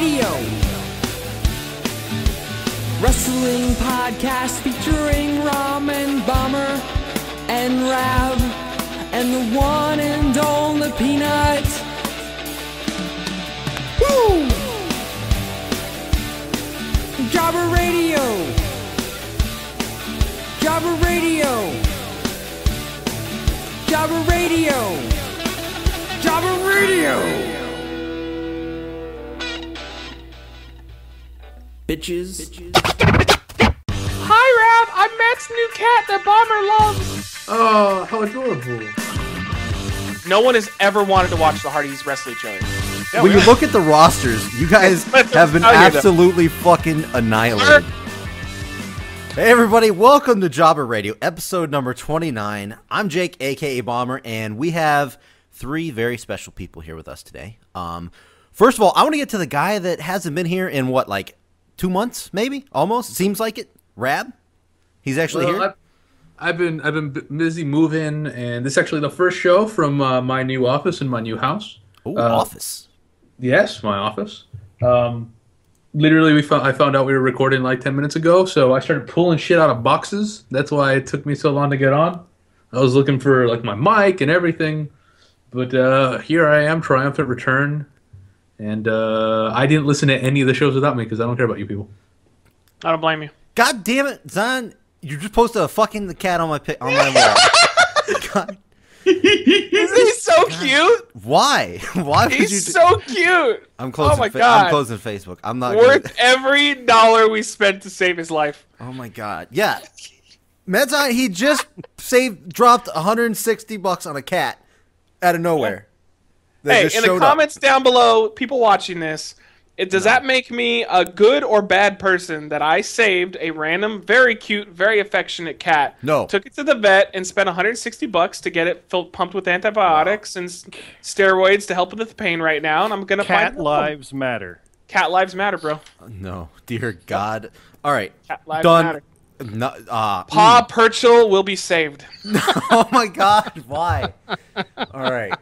Radio. Wrestling podcast featuring Ramen Bomber and Rab and the one and only Peanut. Woo! Jobber Radio. Jobber Radio. Jobber Radio. Jobber Radio. Bitches. Hi, Rab. I'm Matt's new cat that Bomber loves. Oh, how adorable. No one has ever wanted to watch the Hardys wrestle each other. Yeah, when you look at the rosters, you guys have been absolutely fucking annihilated. Hey everybody, welcome to Jobber Radio, episode number 29. I'm Jake, aka Bomber, and we have three very special people here with us today. First of all, I want to get to the guy that hasn't been here in what, like 2 months, maybe? Almost? Seems like it. Rab? He's actually here? I've been busy moving, and this is actually the first show from my new office in my new house. Oh, office. Yes, my office. Literally, I found out we were recording like 10 minutes ago, so I started pulling shit out of boxes. That's why it took me so long to get on. I was looking for like my mic and everything, but here I am, triumphant return. And I didn't listen to any of the shows without me because I don't care about you people. I don't blame you. God damn it, Zon! You just posted a fucking the cat on my wall. God. Isn't he so cute? Why? Why would He's you? so cute. I'm closing. Oh my God. I'm closing Facebook. I'm not worth every dollar we spent to save his life. Oh my God! Yeah, Medzon, he just dropped $160 on a cat out of nowhere. Hey, in the comments down below, people watching this, does that make me a good or bad person that I saved a random, very cute, very affectionate cat? No. Took it to the vet and spent $160 to get it pumped with antibiotics and steroids to help with the pain right now, and I'm gonna Cat lives matter. Cat lives matter, bro. No, dear God. All right, Cat lives done. matter. No, Paw Purchel will be saved. Oh my God! Why? All right.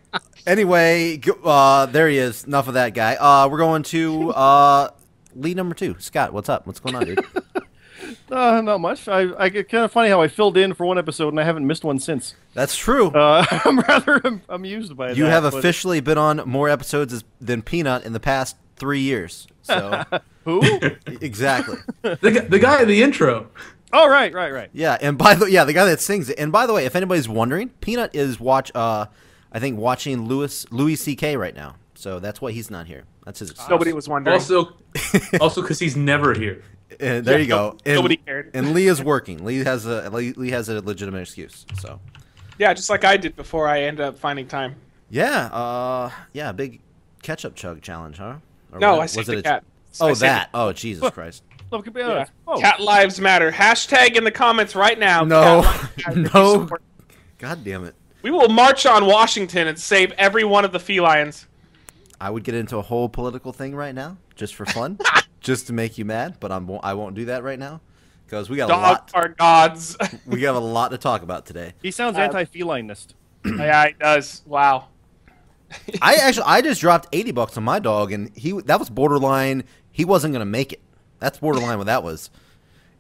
Anyway, there he is. Enough of that guy. We're going to lead number 2. Scott, what's up? What's going on, dude? Not much. I get kind of funny how I filled in for one episode and I haven't missed one since. That's true. I'm rather amused by that. You have officially been on more episodes than Peanut in the past 3 years. So who? Exactly. The guy in the intro. Oh, right. Yeah, and the guy that sings it. And by the way, if anybody's wondering, Peanut is I think watching Louis C.K. right now. So that's why he's not here. That's his excuse. Nobody was wondering. Also because he's never here. And there you go. Nobody cared. And Lee is working. Lee has a legitimate excuse. So. Yeah, just like I did before I ended up finding time. Yeah. Big ketchup chug challenge, huh? Or no, I saved the cat. Oh, that. Oh, Jesus Christ. Look, to be honest. Yeah. Oh. Cat lives matter. Hashtag in the comments right now. No. No. God damn it. We will march on Washington and save every one of the felines. I would get into a whole political thing right now, just for fun, just to make you mad. But I won't do that right now, because we got Dogs are gods. We have a lot to talk about today. He sounds anti-felinist. Yeah, he does. Wow. I just dropped $80 on my dog, and that was borderline. He wasn't gonna make it. That's borderline what that was.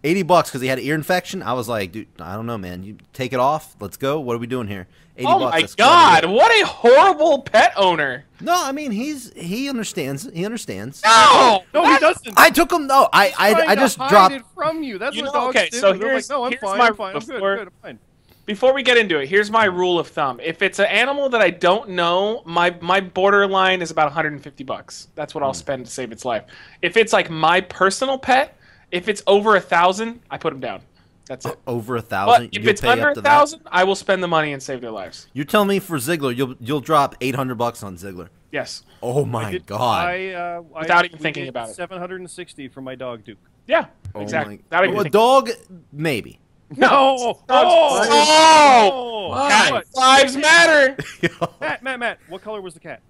$80 because he had an ear infection. I was like, dude, I don't know, man. You take it off. Let's go. What are we doing here? $80. Oh my God! What a horrible pet owner. No, I mean he understands. He understands. No, he doesn't. I took him. No, I just dropped it from you. That's what dogs okay, do. so They're here's, like, no, I'm here's fine. my I'm fine. I'm good. I'm fine. Before we get into it, here's my rule of thumb. If it's an animal that I don't know, my borderline is about $150. That's what I'll spend to save its life. If it's like my personal pet, if it's over 1,000, I put them down. That's it. Over 1,000. But if it's under 1,000, I will spend the money and save their lives. You're telling me for Ziggler, you'll drop $800 on Ziggler? Yes. Oh my God! Without even thinking about it. $760 for my dog Duke. Yeah. Exactly. A dog, maybe. No. Cat lives matter. Matt. What color was the cat?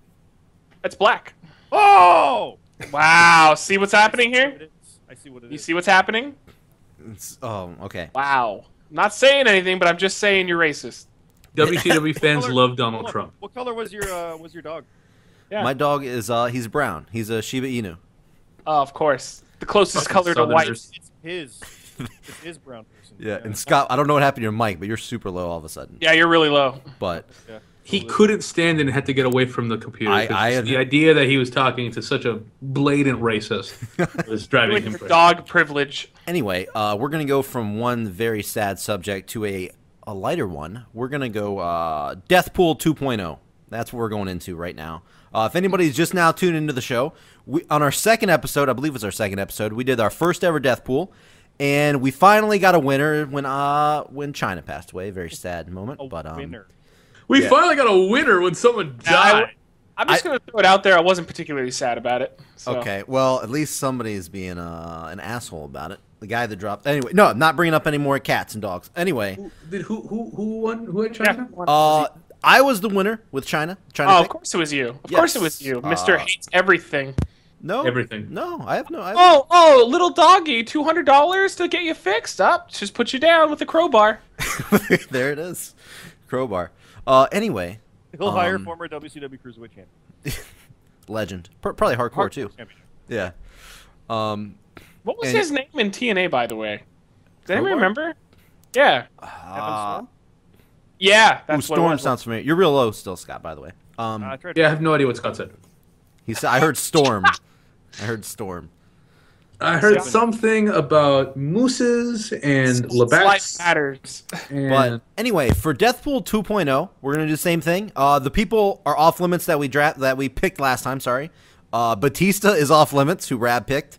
It's black. Oh! Wow. See what's happening here? I see what it is. You see what's happening? Okay. Wow. I'm not saying anything, but I'm just saying you're racist. WCW fans love Donald Trump. What color was your dog? Yeah. My dog is he's brown. He's a Shiba Inu. Oh, of course. The closest color to white. Southerners. It's his brown person. Yeah, and Scott, I don't know what happened to your mic, but you're super low all of a sudden. Yeah, you're really low. But He couldn't stand it and had to get away from the computer. The idea that he was talking to such a blatant racist was driving him crazy. Dog privilege. anyway, we're gonna go from one very sad subject to a lighter one. We're gonna go Deathpool 2.0. That's what we're going into right now. If anybody's just now tuned into the show, on our second episode, I believe it was our second episode, we did our first ever Deathpool, and we finally got a winner when China passed away. Very sad moment, Winner. We finally got a winner when someone died. I'm just going to throw it out there. I wasn't particularly sad about it. So. Okay, well, at least somebody's being an asshole about it. The guy that dropped. Anyway, no, I'm not bringing up any more cats and dogs. Anyway, Who won? Who had China? I was the winner with China. Oh, of course it was you. Of course it was you. Mr. Hates Everything. No, Everything. No, I have no. Little doggy, $200 to get you fixed up. Just put you down with a crowbar. There it is, crowbar. Anyway, He'll hire former WCW Cruiserweight champion. legend, probably hardcore too. Championship. Yeah. What was his name in TNA, by the way? Does anyone remember? Yeah. Yeah, that's what it Storm was. sounds familiar. You're real low still, Scott. By the way. Yeah, I have no idea what Scott said. He said, "I heard Storm." I heard Storm. I heard something about mooses and Life Labatt's. matters. But anyway, for Deathpool 2.0, we're gonna do the same thing. The people are off limits that we picked last time. Sorry, Batista is off limits, who Rab picked.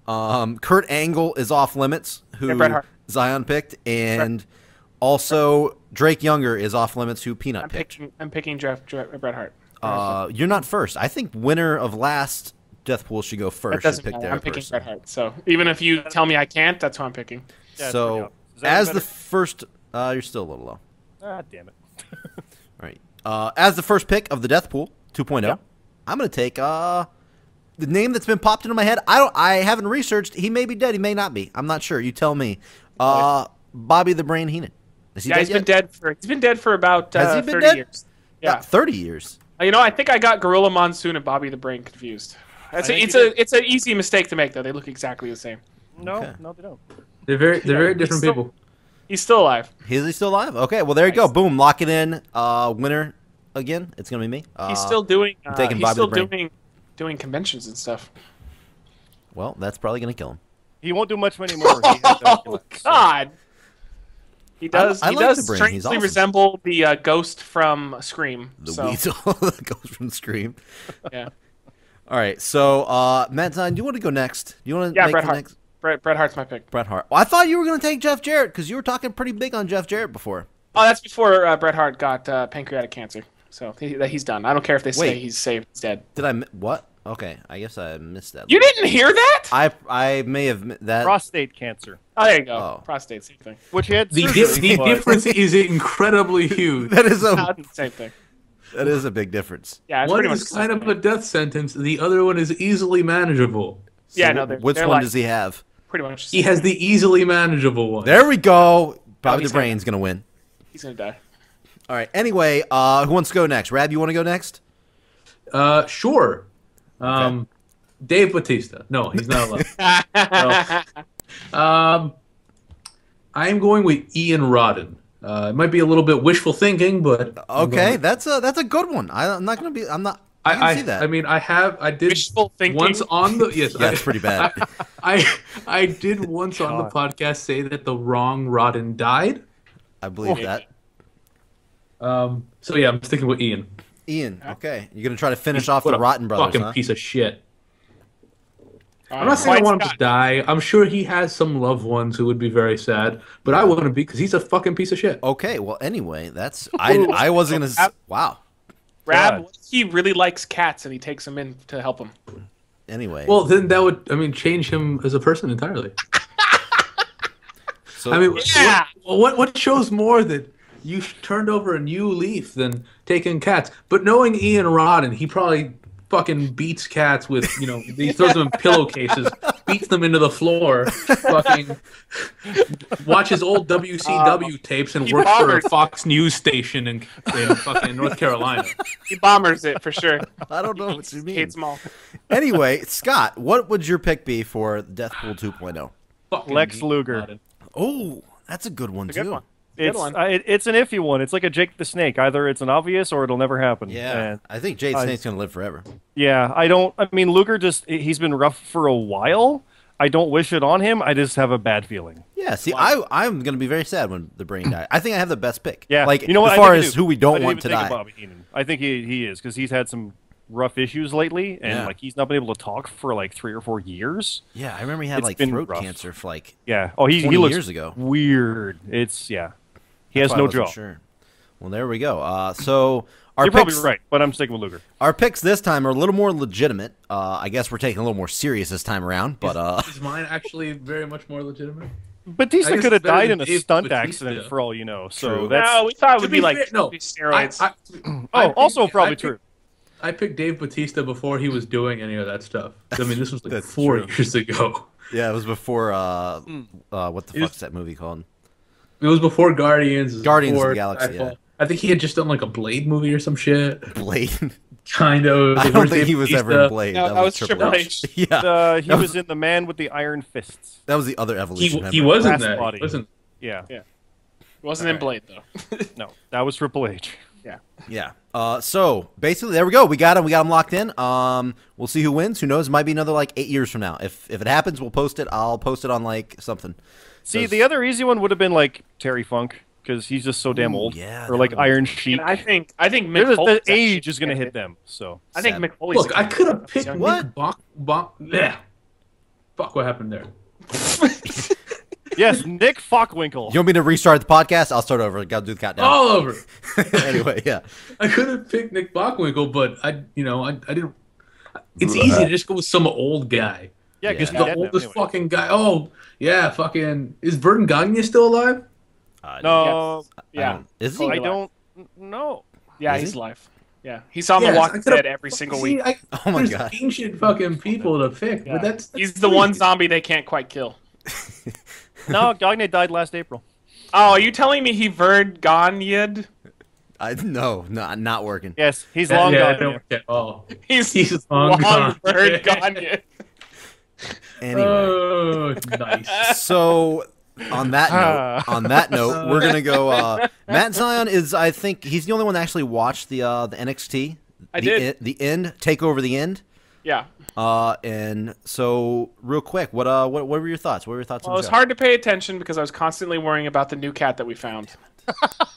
Kurt Angle is off limits, who Bret Hart. Zion picked, and also Drake Younger is off limits, who Peanut picked. I'm picking Bret Hart. You're not first. I think winner of last Deathpool should go first. Doesn't Pick matter. their I'm picking person. Bret Hart. So even if you tell me I can't, that's who I'm picking. Yeah, So is that as better? the first, you're still a little low. Ah, damn it. All right. As the first pick of the Deathpool 2.0, I'm going to take the name that's been popped into my head. I haven't researched. He may be dead. He may not be. I'm not sure. You tell me. Bobby the Brain Heenan. Is he dead He's yet? been dead for about Has he been 30 dead? years. Yeah. 30 years. I think I got Gorilla Monsoon and Bobby the Brain confused. It's an easy mistake to make though. They look exactly the same. No, they don't. They're very different people. He's still alive. Is he still alive? Okay. Well, there you go. Boom. Lock it in. Winner again. It's going to be me. He's still doing. I'm taking he's Bobby still the Brain. doing conventions and stuff. Well, that's probably going to kill him. He won't do much anymore. He has Oh God. He does. I He like does the Brain. strangely He's awesome. resemble the ghost from Scream. The weasel that goes from Scream. Yeah. All right. So, Matt Zine, do you want to go next? Do you want to make Bret the Hart. next? Bret Hart's my pick. Bret Hart. Well, I thought you were going to take Jeff Jarrett because you were talking pretty big on Jeff Jarrett before. Oh, that's before Bret Hart got pancreatic cancer. So he's done. I don't care if they say Wait. he's saved. He's dead. Did I? What? Okay, I guess I missed that. You didn't hear that? I may have that. prostate cancer, Oh, there you go. Oh. Prostate, same thing. which he had The surgery, but- difference is incredibly huge. That is No, a it's the same thing. big difference. Yeah, it's One pretty much is the kind same of thing. a death sentence. The other one is easily manageable. Yeah, no, they're Which one like does he have? pretty much. the He same has thing. the easily manageable one. There we go. Bobby he's the Brain's gonna win. He's gonna die. All right. Anyway, who wants to go next? Rab, you want to go next? Sure. Dave Bautista. No, he's not allowed. No. I'm going with Ian Rodden. It might be a little bit wishful thinking, but Okay, that's a good one. I'm not gonna be. I'm not. I can see that. I mean, I did Wishful thinking? once on the yes. Yeah, it's pretty bad. I did once on the podcast say that the wrong Rodden died. I believe that. So yeah, I'm sticking with Ian. Ian. Okay, you're gonna try to finish off What the a Rotten Brothers, fucking huh? piece of shit. I'm not saying I want him to die. I'm sure he has some loved ones who would be very sad, but I wouldn't be because he's a fucking piece of shit. Okay. Well, anyway, that's I wasn't gonna. Wow. Rab, God. what if he really likes cats and he takes them in to help him? Anyway. Well, then that would, change him as a person entirely. so Yeah. What shows more that you turned over a new leaf than taking cats? But knowing Ian Rodden, he probably fucking beats cats with, he throws them in pillowcases beats them into the floor. Fucking watches old WCW tapes and works for a Fox News station in fucking North Carolina. He bombers it for sure. I don't know what you mean. Hates them all. Anyway, Scott, what would your pick be for Deathpool 2.0? Fucking Lex Luger. Oh, that's a good one, It's a good too. one. It's an iffy one. It's like a Jake the Snake. Either it's an obvious or it'll never happen. Yeah, And, I think Jade Snake's going to live forever. yeah, I mean, Luger he's been rough for a while. I don't wish it on him. I just have a bad feeling. Yeah, see, I'm going to be very sad when the Brain dies. I think I have the best pick. Yeah, like, you know what? as far as who we don't want to die. Bobby Heenan. I think he is, because he's had some rough issues lately, and like he's not been able to talk for like 3 or 4 years. Yeah, I remember he had like throat cancer for like yeah. Oh, he 20 looks years ago. Weird. He has no jaw. Sure. Well, there we go. So our You're picks, probably right, but I'm sticking with Luger. Our picks this time are a little more legitimate. I guess we're taking a little more serious this time around. But is mine actually very much more legitimate? Batista guess could have it's better died than in a Dave stunt Batista. accident for all you know. So True. that's No, we thought it To would be be like fair, no. steroids. also probably true. I picked Dave Batista before he was doing any of that stuff. I mean, this was like That's 4 true. years ago. yeah, it was before. What the fuck's that movie called? It was before Guardians. It was Guardians of before the Galaxy, Skyfall. yeah. I think he had just done like a Blade movie or some shit. Blade. Kind of. I don't think he was ever in Blade. No, that was Triple H. Yeah, He was in The Man with the Iron Fists. that was the other evolution. He was in Brass that. body. He wasn't. Yeah. Wasn't in Blade though. No, that was Triple H. Yeah. So basically, there we go. We got him. We got him locked in. We'll see who wins. Who knows? It might be another like 8 years from now. If it happens, we'll post it. I'll post it on like something. See, the other easy one would have been like Terry Funk, because he's just so damn old. yeah, or like that would've Iron And Sheik. I think Mick The Foley's age actually is going to gonna hit them. So I think Sad. Mick Foley's. Look, I could have picked young. What? Nick Yeah. Fuck, what happened there? yes, Nick Fockwinkel. You want me to restart the podcast? I'll start over. Got to do the countdown. All over. Anyway, yeah. I could have picked Nick Bockwinkel, but I didn't. It's easy to just go with some old guy. Yeah, because Just the oldest fucking guy. Oh, yeah, fucking. Is Vern Gagne still alive? No, Yeah. Is he? I don't know. Yeah, Is he's he? alive. Yeah, he's on Yes, The I Walking could've- Dead every single See, week. Oh my there's God. ancient fucking people to pick, Yeah. but that's He's the one zombie they can't quite kill. No, Gagne died last April. Oh, are you telling me he Vern Gagne'd? No, not working. Yes, he's long yeah, gone. don't work at all. He's long gone. Vern Gagne. Anyway, Oh, nice. so on that note, we're gonna go. Matt Zion is, I think, he's the only one that actually watched the NXT. I did. The end, take over the end. Yeah. And so real quick, what were your thoughts? What were your thoughts Well, on it was the show? hard to pay attention because I was constantly worrying about the new cat that we found,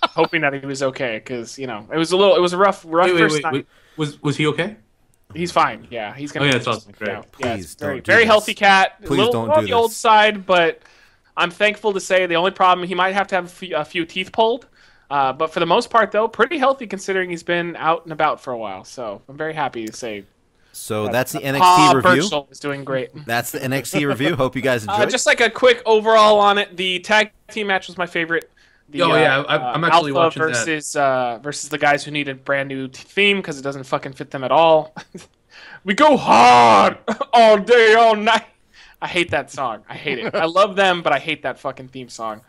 hoping that he was okay. Because it was a rough first night. Wait. Was he okay? He's fine. Yeah, he's gonna. Oh, yeah, be that's awesome. just, Great. Yeah, Please it's very, don't do very this. healthy cat. Please a little don't on do the old this. side, but I'm thankful to say the only problem he might have to have a few teeth pulled. But for the most part, though, pretty healthy considering he's been out and about for a while. So I'm very happy to say. So that's the Pa NXT review. Burchell is doing great. That's the NXT review. Hope you guys enjoyed. Just like a quick overall on it, the tag team match was my favorite. The, I'm actually Alpha watching versus versus the guys who need a brand new theme because it doesn't fucking fit them at all. We go hard all day, all night. I hate that song. I hate it. I love them, but I hate that fucking theme song.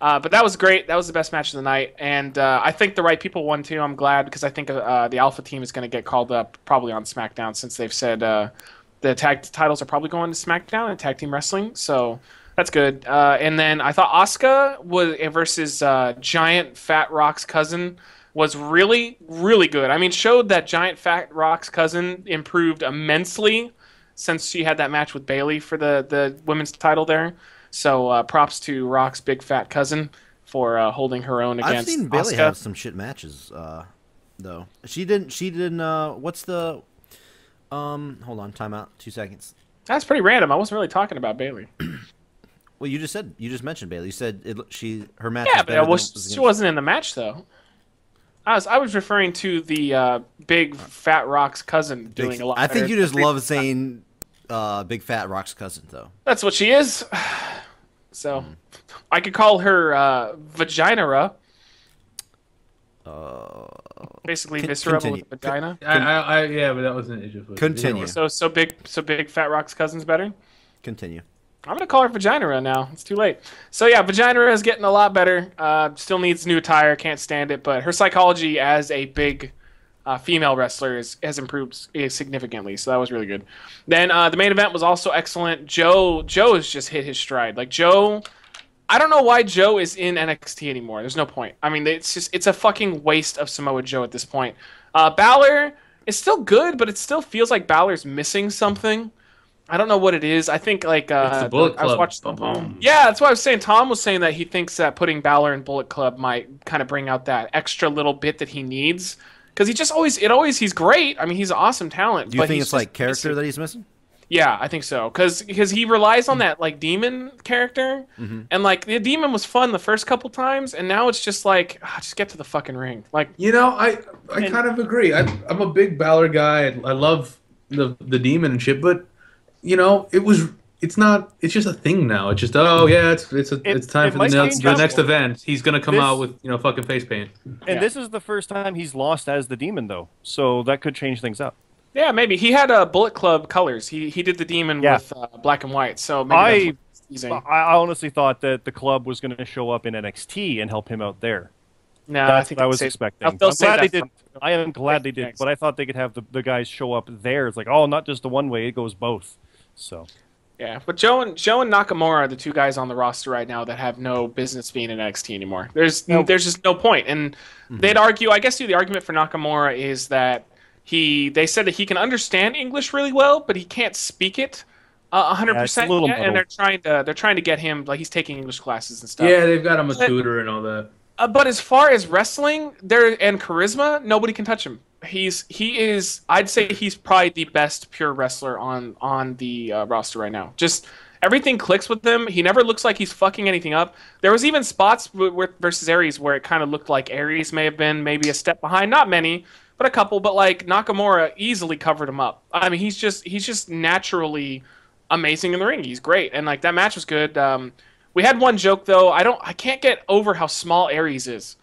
But that was great. That was the best match of the night, and I think the right people won too. I'm glad because I think the Alpha team is going to get called up probably on SmackDown since they've said the tag titles are probably going to SmackDown and tag team wrestling. So that's good. And then I thought Asuka was versus Giant Fat Rock's cousin was really, really good. I mean, showed that Giant Fat Rock's cousin improved immensely since she had that match with Bayley for the women's title there. So props to Rock's big fat cousin for holding her own against I've seen Bayley Asuka. have some shit matches, though. She didn't. What's the? Hold on. Time out. 2 seconds. That's pretty random. I wasn't really talking about Bayley. Well, you just mentioned Bayley. You said her match. Yeah, was better but than she wasn't in the match though. I was referring to the big fat Rock's cousin doing a lot. I think better you just than love saying Big Fat Rock's cousin, though. That's what she is. So I could call her Vaginara. Basically, viscera continue. with vagina. yeah, but that wasn't an issue. Continue. So big fat Rock's cousin's better. Continue. I'm gonna call her Vagina now. It's too late. So yeah, Vagina is getting a lot better. Still needs new attire. Can't stand it. But her psychology as a big female wrestler has improved significantly. So that was really good. Then the main event was also excellent. Joe has just hit his stride. Like Joe, I don't know why Joe is in NXT anymore. There's no point. I mean, it's a fucking waste of Samoa Joe at this point. Balor is still good, but it still feels like Balor's missing something. I don't know what it is. I think like it's the Bullet Club. I was watching. Yeah, that's what I was saying. Tom was saying that he thinks that putting Balor in Bullet Club might kind of bring out that extra little bit that he needs because he's great. I mean, he's an awesome talent. Do you think it's like character that he's missing? Yeah, I think so. Because he relies on that like demon character, and like the demon was fun the first couple times, and now it's just like just get to the fucking ring. Like I kind of agree. I'm a big Balor guy. I love the demon and shit, but. It's just a thing now. It's just it's time for the next event. He's gonna come out with fucking face paint. And this is the first time he's lost as the demon though, so that could change things up. Yeah, maybe he had Bullet Club colors. He did the demon with black and white. So maybe I honestly thought that the club was going to show up in NXT and help him out there. No, that's what I was expecting. I'm glad they did. I am glad they did, Thanks. but I thought they could have the guys show up there. It's like, oh, not just the one way; it goes both. So. Yeah, but Joe and Nakamura are the two guys on the roster right now that have no business being in NXT anymore. There's just no point. And they'd argue, I guess the argument for Nakamura is that they said that he can understand English really well, but he can't speak it 100% yet, and they're trying to get him, like he's taking English classes and stuff. Yeah, they've got him a tutor and all that. But as far as wrestling and charisma, nobody can touch him. He is. I'd say he's probably the best pure wrestler on the roster right now. Just everything clicks with him. He never looks like he's fucking anything up. There was even spots versus Aries where it kind of looked like Aries may have been maybe a step behind. Not many, but a couple. But like Nakamura easily covered him up. I mean, he's just naturally amazing in the ring. He's great, and like that match was good. We had one joke though. I can't get over how small Aries is.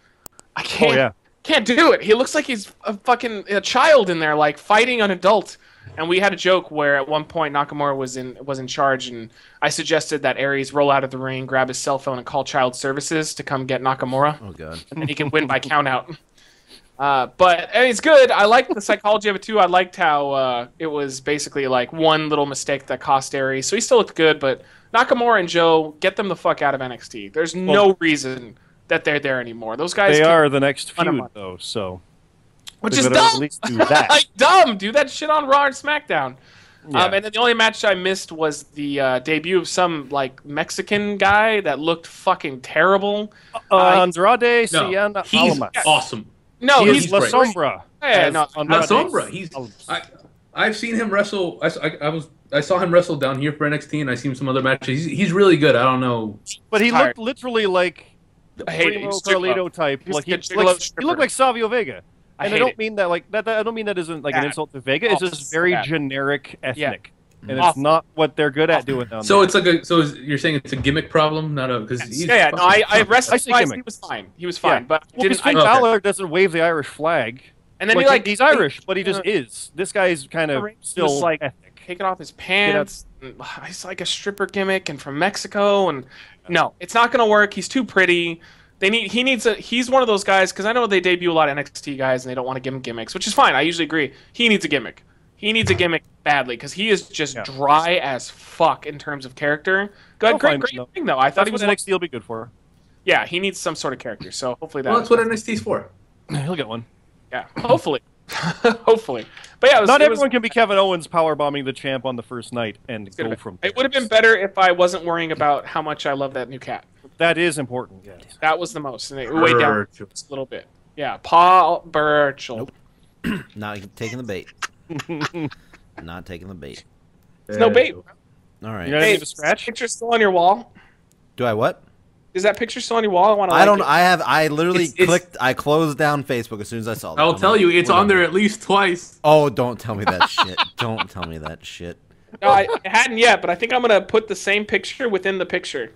I can't. Oh, yeah. Can't do it. He looks like he's a child in there, like fighting an adult. And we had a joke where at one point Nakamura was in charge, and I suggested that Aries roll out of the ring, grab his cell phone, and call child services to come get Nakamura. Oh god! And then he can win by countout. But it's good. I liked the psychology of it too. I liked how it was basically like one little mistake that cost Aries. So he still looked good, but Nakamura and Joe, get them the fuck out of NXT. There's no reason that they're there anymore. Those guys. They are the next feud, though. So, which is dumb. At least do that. Like dumb. Do that shit on Raw and SmackDown. Yeah. And then the only match I missed was the debut of some like Mexican guy that looked fucking terrible. Andrade Cien he's Almas. awesome. No, he's La Sombra. Yeah, no, La Sombra. I've seen him wrestle. I saw him wrestle down here for NXT, and I seen some other matches. He's really good. I don't know, but he looked literally like a Primo Carlito type. Like he looked like Savio Vega. And I don't mean that like that. I don't mean that isn't like an insult to Vega. It's just very generic ethnic, and it's not what they're good at doing down there. It's like you're saying it's a gimmick problem, not a because I wrestled twice. He was fine. He was fine, but Finn Balor doesn't wave the Irish flag. And then he's Irish, but he just is. This guy's kind of still like ethnic. Taking off his pants. He's like a stripper gimmick and from Mexico. And no, it's not going to work. He's too pretty. He's one of those guys, because I know they debut a lot of NXT guys and they don't want to give him gimmicks, which is fine. I usually agree. He needs a gimmick. He needs a gimmick badly because he is just dry as fuck in terms of character. Great thing, though. I thought he was NXT will be good for. Yeah, he needs some sort of character. So hopefully that's what NXT's for. He'll get one. Yeah, hopefully. Hopefully. But yeah, not everyone can be Kevin Owens powerbombing the champ on the first night and go from there. It would have been better if I wasn't worrying about how much I love that new cat. That is important, yes. That was the most. And it weighed down just a little bit. Yeah, Paul Burchill. Nope. Not taking the bait. Not taking the bait. There's no bait. All right. You hey, scratch? Picture still on your wall? Do I what? Is that picture still on your wall? I literally clicked. I closed down Facebook as soon as I saw that. I'll tell you, it's on there at least twice. Oh, don't tell me that shit. Don't tell me that shit. No, I hadn't yet, but I think I'm gonna put the same picture within the picture.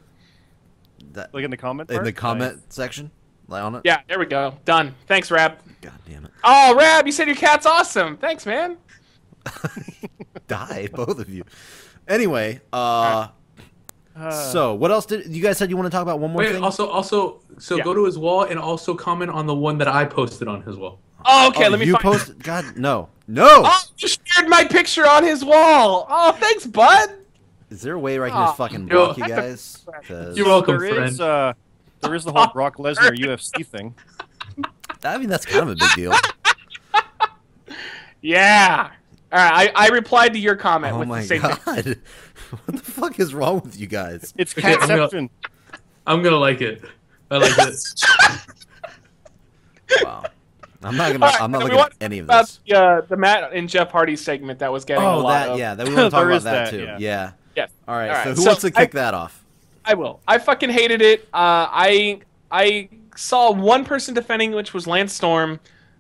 Like in the comment part? In the comment section? Like on it? Yeah, there we go. Done. Thanks, Rab. God damn it. Oh, Rab, you said your cat's awesome. Thanks, man. Die, both of you. Anyway, so what else did you guys said you want to talk about? One more thing. Also, go to his wall and also comment on the one that I posted on his wall. Oh, okay. Let me find posted. God, no. Oh, you shared my picture on his wall. Oh, thanks, bud. Is there a way where I can just fucking block you guys? You're welcome, friend. There is the whole Brock Lesnar UFC thing. I mean, that's kind of a big deal. Yeah. All right. I replied to your comment with the same thing. What the fuck is wrong with you guys? It's catception. I'm gonna like it. I like it. Wow. I'm not looking at any of this. The Matt and Jeff Hardy segment that was getting a lot of... we want to talk about that too. Yeah. Yes. All right. So who wants to kick that off? I will. I fucking hated it. I saw one person defending, which was Lance Storm.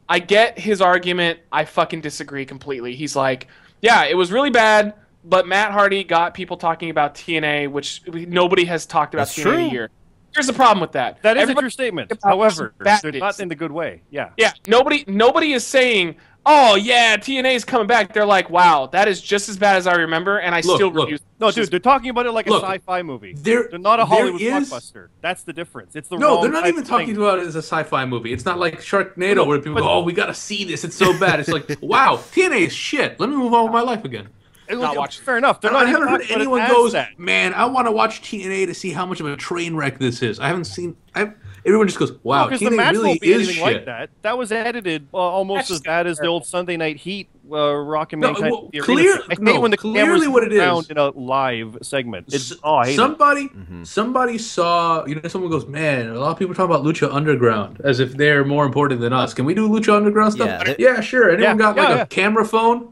I get his argument. I fucking disagree completely. He's like, yeah, it was really bad, but Matt Hardy got people talking about TNA, which nobody has talked about TNA in a year. Here's the problem with that. That is a true statement. However, they're not in the good way. Yeah. Yeah. Nobody is saying, oh yeah, TNA is coming back. They're like, wow, that is just as bad as I remember, and I still refuse. No, dude, they're talking about it like a sci-fi movie. They're not a Hollywood blockbuster. That's the difference. It's the they're not even talking about it as a sci-fi movie. It's not like Sharknado where people go, oh, we gotta see this. It's so bad. It's like, wow, TNA is shit. Let me move on with my life again. Fair enough. I haven't heard anyone goes, man, I want to watch TNA to see how much of a train wreck this is. I haven't seen. Everyone just goes, wow, TNA the match really won't be is anything shit. Like that. That was edited almost as bad as the old Sunday Night Heat Rock and Mankind. Clearly what it is in a live segment. Somebody saw, someone goes, man, a lot of people talk about Lucha Underground as if they're more important than us. Can we do Lucha Underground stuff? Yeah, sure. Anyone got a camera phone?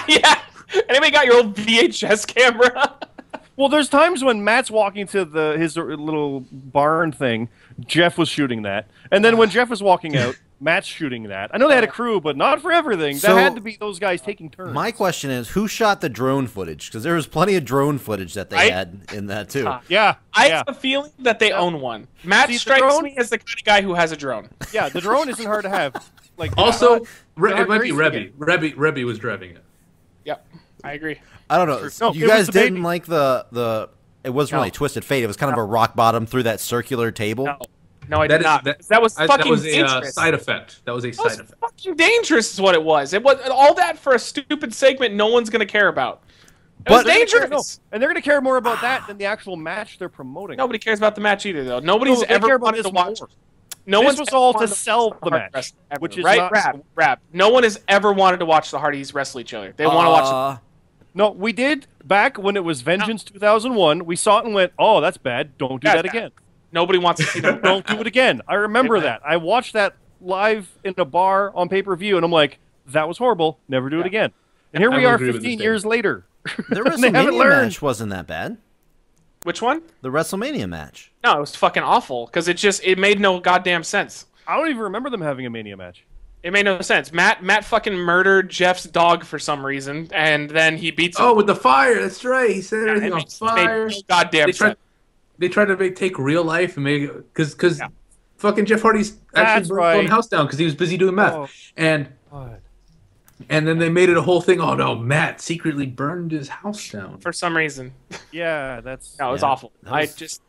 Yeah. Anybody got your old VHS camera? Well, there's times when Matt's walking to his little barn thing. Jeff was shooting that, and then when Jeff was walking out, Matt's shooting that. I know they had a crew, but not for everything. That had to be those guys taking turns. My question is, who shot the drone footage? Because there was plenty of drone footage that they had in that too. I have a feeling that they own one. Matt strikes me as the kind of guy who has a drone. Yeah, the drone isn't hard to have. Like also, it might be Rebby. Rebby was driving it. Yep, I agree. I don't know. No, you guys didn't like the. It wasn't really Twisted Fate. It was kind of a rock bottom through that circular table. No, I did not. That was fucking dangerous. A side effect. That was a side effect. Fucking dangerous is what it was. It was all that for a stupid segment no one's gonna care about. It was dangerous. And they're gonna care more about that than the actual match they're promoting. Nobody cares about the match either, though. Nobody's ever wanted to watch. No one's was all to sell the match, which is right. Rap. No one has ever wanted to watch the Hardys wrestle each other. They want to watch. No, we did back when it was Vengeance 2001. We saw it and went, "Oh, that's bad. Don't do that again." Nobody wants to see that. Don't do it again. I remember that. I watched that live in a bar on pay-per-view, and I'm like, "That was horrible. Never do it again." And here we are, 15 years later. The WrestleMania match wasn't that bad. Which one? The WrestleMania match. No, it was fucking awful because it made no goddamn sense. I don't even remember them having a Mania match. It made no sense. Matt fucking murdered Jeff's dog for some reason, and then he beats him. Oh, with the fire. That's right. He set everything on fire. Made no goddamn sense. They tried to take real life and make it because fucking Jeff Hardy's actually burned the house down because he was busy doing meth, and then they made it a whole thing. Oh no, Matt secretly burned his house down for some reason. Yeah, that's it was awful. That's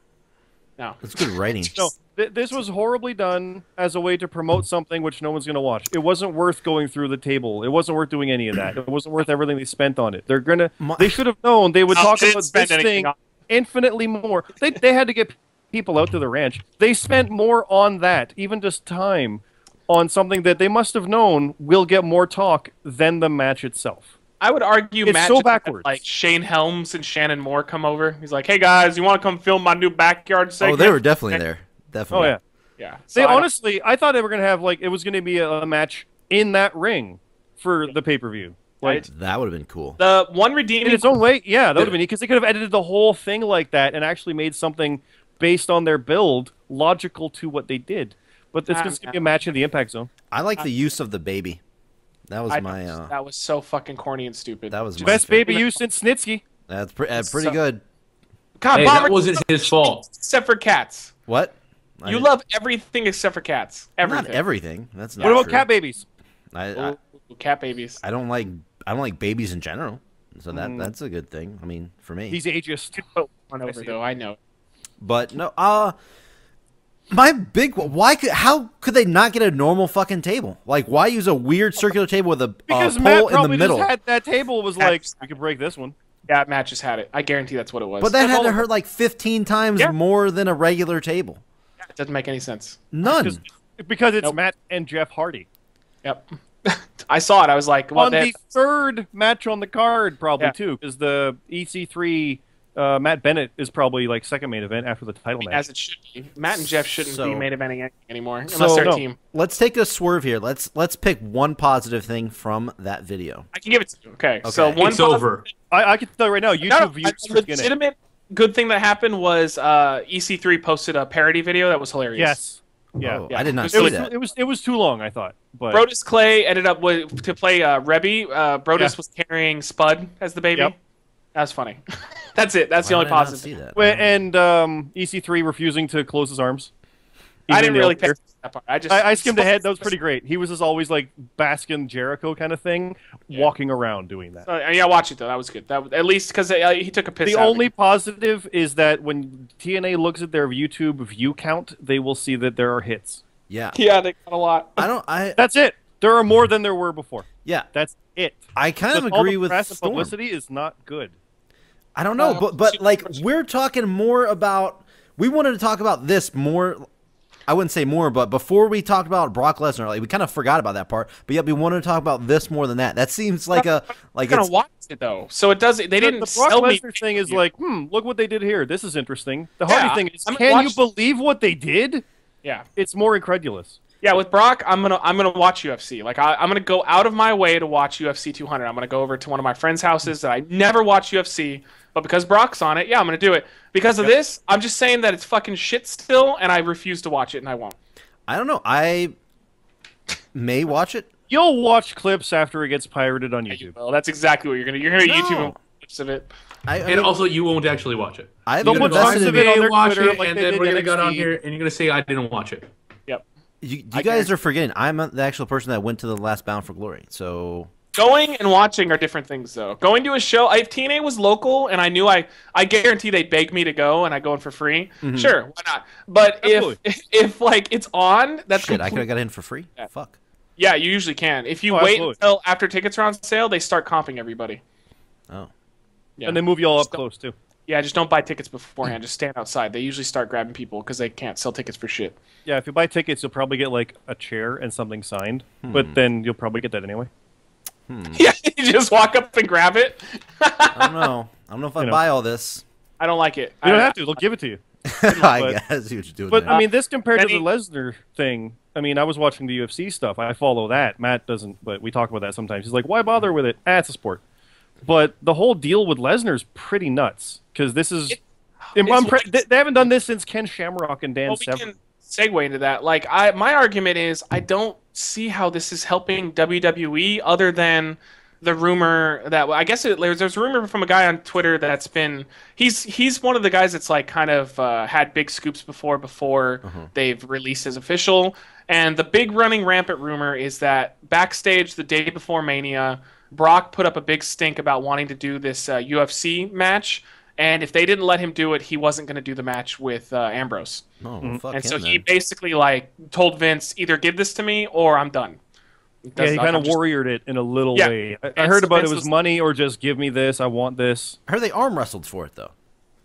good writing. No, this was horribly done as a way to promote something which no one's going to watch. It wasn't worth going through the table. It wasn't worth doing any of that. It wasn't worth everything they spent on it. They should have known. They would talk about this thing infinitely more. They had to get people out to the ranch. They spent more on that, even just time, on something that they must have known will get more talk than the match itself. I would argue it's Matt so backwards. Like Shane Helms and Shannon Moore come over. He's like, "Hey guys, you want to come film my new backyard segment?" Oh, they were definitely there. Definitely. Oh yeah. So honestly, I thought they were gonna have it was gonna be a match in that ring for the pay-per-view. Like that would have been cool. The one redeeming in its own way, yeah, that would have been neat because they could have edited the whole thing like that and actually made something based on their build logical to what they did. But it's going to be a match in the Impact Zone. I like the use of the baby. That was that was so fucking corny and stupid. That was best baby use since Snitsky. That's pretty good. God, hey, that wasn't his fault. Except for cats. What? You love everything except for cats. Everything. Not everything. That's not What about true. cat babies? Cat babies. I don't like babies in general. So that's a good thing. I mean, for me. He's ageist. I know. But no, how could they not get a normal fucking table? Like, why use a weird circular table with a because pole Matt in the middle? Just had that table was like, we could break this one. Yeah, Matt just had it. I guarantee that's what it was. But that had to hurt like 15 times more than a regular table. It doesn't make any sense. None. Because it's Matt and Jeff Hardy. Yep. I saw it. I was like, well, on the third match on the card, probably too, because the EC3 Matt Bennett is probably like second main event after the title match. As it should be. Matt and Jeff shouldn't be main eventing anything anymore, unless they're a team. Let's take a swerve here. Let's pick one positive thing from that video. I can give it to you. Okay. So it's over. I can tell you right now, YouTube views a legitimate good thing that happened was EC3 posted a parody video that was hilarious. Yes. Yeah. Oh, I did not see that. It was too long, I thought. But Brodus Clay ended up to play Rebby. Brodus was carrying Spud as the baby. Yep. That was funny. That's it. That's the only positive. See that? And EC3 refusing to close his arms. I didn't really pay that part. I skimmed ahead. That was pretty great. He was just always like Baskin Jericho kind of thing, walking around doing that. Yeah, watch it though. That was good. At least because he took a piss. The only positive is that when TNA looks at their YouTube view count, they will see that there are hits. Yeah. Yeah, they got a lot. That's it. There are more than there were before. Yeah. That's it. I kind of agree with press Storm. And publicity is not good. I don't know, but like we're talking more about. We wanted to talk about this more. I wouldn't say more, but before we talked about Brock Lesnar, like we kind of forgot about that part. But yet we wanted to talk about this more than that. That seems like I'm gonna watch it though, so it doesn't. They didn't. The Brock Lesnar thing is like, look what they did here. This is interesting. The Hardy thing is, can you believe what they did? Yeah, it's more incredulous. Yeah, with Brock, I'm gonna watch UFC. Like I'm gonna go out of my way to watch UFC 200. I'm gonna go over to one of my friends' houses that I never watch UFC, but because Brock's on it, I'm gonna do it. Because of this, I'm just saying that it's fucking shit still, and I refuse to watch it, and I won't. I don't know. I may watch it. You'll watch clips after it gets pirated on YouTube. Well, that's exactly what you're gonna. You're gonna YouTube clips of it. And also, you won't actually watch it. They'll put parts of it on their Twitter, and then we're gonna go on here, and you're gonna say I didn't watch it. Yep. You guys are forgetting. I'm the actual person that went to the last Bound for Glory. So going and watching are different things, though. Going to a show, if TNA was local and I knew I guarantee they'd beg me to go and I go in for free, sure, why not? But if like it's on, that's shit. I could have got in for free. Yeah. Fuck. Yeah, you usually can. If you wait until after tickets are on sale, they start comping everybody. Oh. Yeah. And they move you all up close too. Yeah, just don't buy tickets beforehand. Just stand outside. They usually start grabbing people because they can't sell tickets for shit. Yeah, if you buy tickets, you'll probably get like a chair and something signed, but then you'll probably get that anyway. Yeah, you just walk up and grab it. I don't know. I don't know if I buy all this. I don't like it. You don't have to. They'll give it to you. I guess you should do it. But I mean, this compared to the Lesnar thing. I mean, I was watching the UFC stuff. I follow that. Matt doesn't, but we talk about that sometimes. He's like, "Why bother with it? It's a sport." But the whole deal with Lesnar's pretty nuts because this is. They haven't done this since Ken Shamrock and Dan Severn. We can segue into that. Like, my argument is I don't see how this is helping WWE other than the rumor that I guess there's a rumor from a guy on Twitter that's been he's one of the guys that's like kind of had big scoops before they've released as official. And the big running rampant rumor is that backstage the day before Mania, Brock put up a big stink about wanting to do this UFC match. And if they didn't let him do it, he wasn't going to do the match with Ambrose. Oh, well, fuck and him, so then. he basically like told Vince, either give this to me or I'm done. Yeah, he kind of warriored it in a little way. I heard about it was money or just give me this, I want this. I heard they arm wrestled for it, though.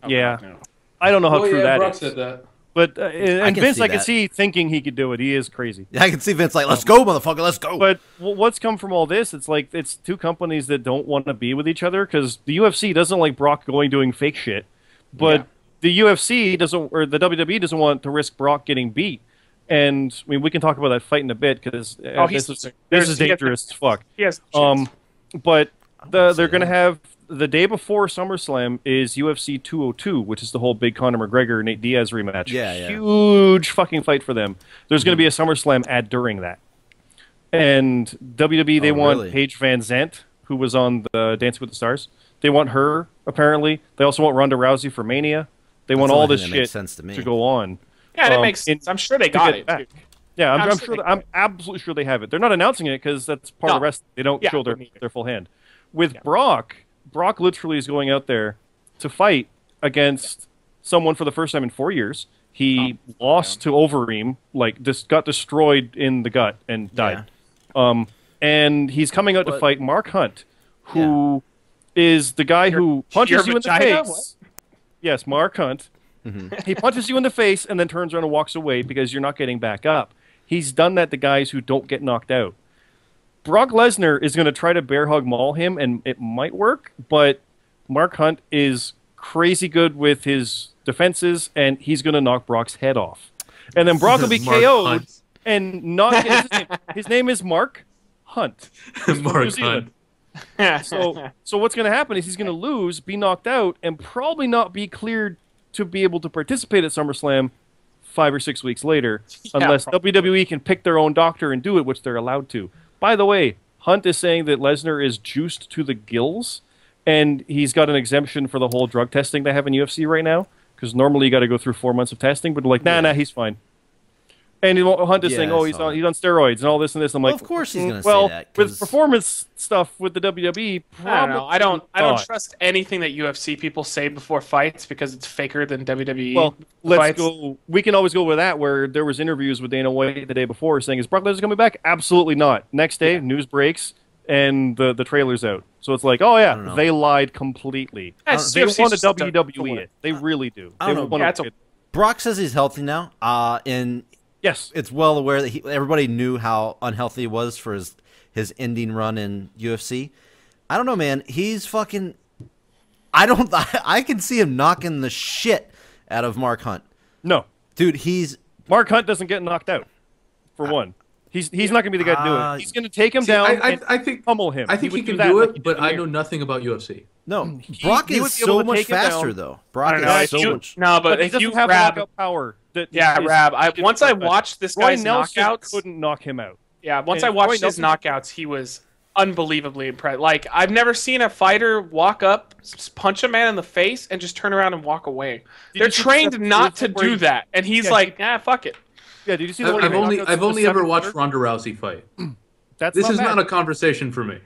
Yeah. No. I don't know how true that Brock is. said that. But and Vince, I can see thinking he could do it. He is crazy. Yeah, I can see Vince like, let's go, motherfucker, let's go. But what's come from all this? It's like it's two companies that don't want to be with each other because the UFC doesn't like Brock doing fake shit, but the UFC doesn't, or the WWE doesn't want to risk Brock getting beat. And I mean, we can talk about that fight in a bit because this is dangerous as fuck. Yes. But they're going to have. The day before SummerSlam is UFC 202, which is the whole big Conor McGregor Nate Diaz rematch. Yeah. Huge fucking fight for them. There's going to be a SummerSlam ad during that. And WWE, they want Paige Van Zandt, who was on the Dancing with the Stars. They want her, apparently. They also want Ronda Rousey for Mania. They want all this shit to go on. Yeah, that makes sense. I'm sure they got it, too. Yeah, I'm absolutely sure they have it. They're not announcing it because that's part of the rest. They don't show their full hand. With Brock, Brock literally is going out there to fight against someone for the first time in 4 years. He lost to Overeem, like got destroyed in the gut and died. Yeah. And he's coming out to fight Mark Hunt, who is the guy who punches you in the face. What? Yes, Mark Hunt. He punches you in the face and then turns around and walks away because you're not getting back up. He's done that to guys who don't get knocked out. Brock Lesnar is going to try to bear hug maul him, and it might work, but Mark Hunt is crazy good with his defenses, and he's going to knock Brock's head off. And then Brock will be KO'd and not get his name is Mark Hunt. Mark Hunt. So what's going to happen is he's going to lose, be knocked out, and probably not be cleared to be able to participate at SummerSlam 5 or 6 weeks later, unless WWE can pick their own doctor and do it, which they're allowed to. By the way, Hunt is saying that Lesnar is juiced to the gills, and he's got an exemption for the whole drug testing they have in UFC right now, because normally you got to go through 4 months of testing, but like, nah, he's fine. And Hunt is saying, he's on steroids and all this and this. I'm like, of course he's going to say that. With performance stuff with the WWE, I don't trust anything that UFC people say before fights because it's faker than WWE. Well, let's go. We can always go with that. Where there was interviews with Dana White the day before saying, "Is Brock Lesnar coming back?" Absolutely not. Next day, news breaks and the trailer's out. So it's like, they lied completely. They want to WWE it. They really do. I don't know. Brock says he's healthy now. And yes, it's well aware that everybody knew how unhealthy he was for his ending run in UFC. I don't know, man. He's fucking. I can see him knocking the shit out of Mark Hunt. No, dude, Mark Hunt doesn't get knocked out. For one, he's not gonna be the guy to do it. He's gonna take him down. I think pummel him. I think he can do it, but I know nothing about UFC. No, Brock is so much faster though. Brock is so much. No, but if you have knockout power. Once I watched this guy's knockouts, couldn't knock him out. Yeah, once I watched his knockouts, he was unbelievably impressive. Like, I've never seen a fighter walk up, punch a man in the face, and just turn around and walk away. They're trained not to do that, and he's like, fuck it. Yeah, did you see the one? I've only ever watched Ronda Rousey fight. This is not a conversation for me.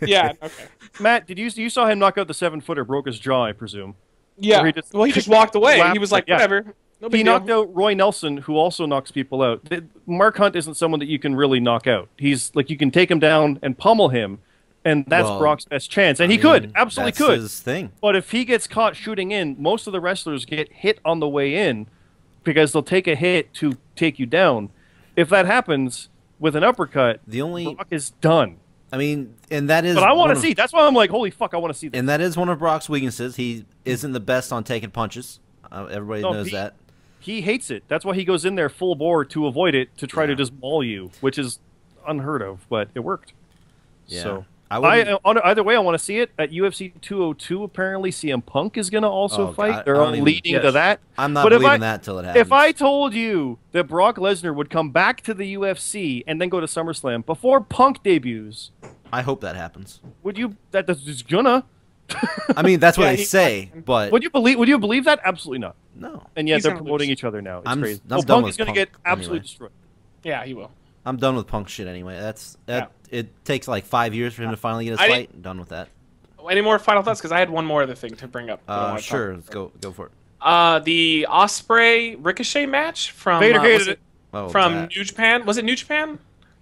Yeah, okay. Matt, you saw him knock out the 7-footer, broke his jaw, I presume. Yeah. He just walked away. He was like, whatever. He knocked out Roy Nelson, who also knocks people out. Mark Hunt isn't someone that you can really knock out. He's like, you can take him down and pummel him, and that's Brock's best chance. And he could, absolutely could. His thing. But if he gets caught shooting in, most of the wrestlers get hit on the way in because they'll take a hit to take you down. If that happens with an uppercut, Brock is done. I mean, and that is. But I want to see. That's why I'm like, holy fuck, I want to see that. And that is one of Brock's weaknesses. He isn't the best on taking punches. Everybody knows that. He hates it. That's why he goes in there full bore to avoid it, to try to just maul you, which is unheard of, but it worked. Yeah. So either way, I want to see it. At UFC 202, apparently CM Punk is going to also fight. They're all leading to that. I'm not believing that till it happens. If I told you that Brock Lesnar would come back to the UFC and then go to SummerSlam before Punk debuts, I hope that happens. Would you? That's gonna. I mean, that's what they say, but would you believe that? Absolutely not. No. And yet they're promoting each other now. It's crazy. I'm done Punk with is going to get absolutely destroyed. Yeah, he will. I'm done with Punk shit anyway. It takes like 5 years for him to finally get his fight. I'm done with that. Any more final thoughts? Because I had one more other thing to bring up. Sure, let's go for it. The Ospreay Ricochet match from New Japan. Was it New Japan?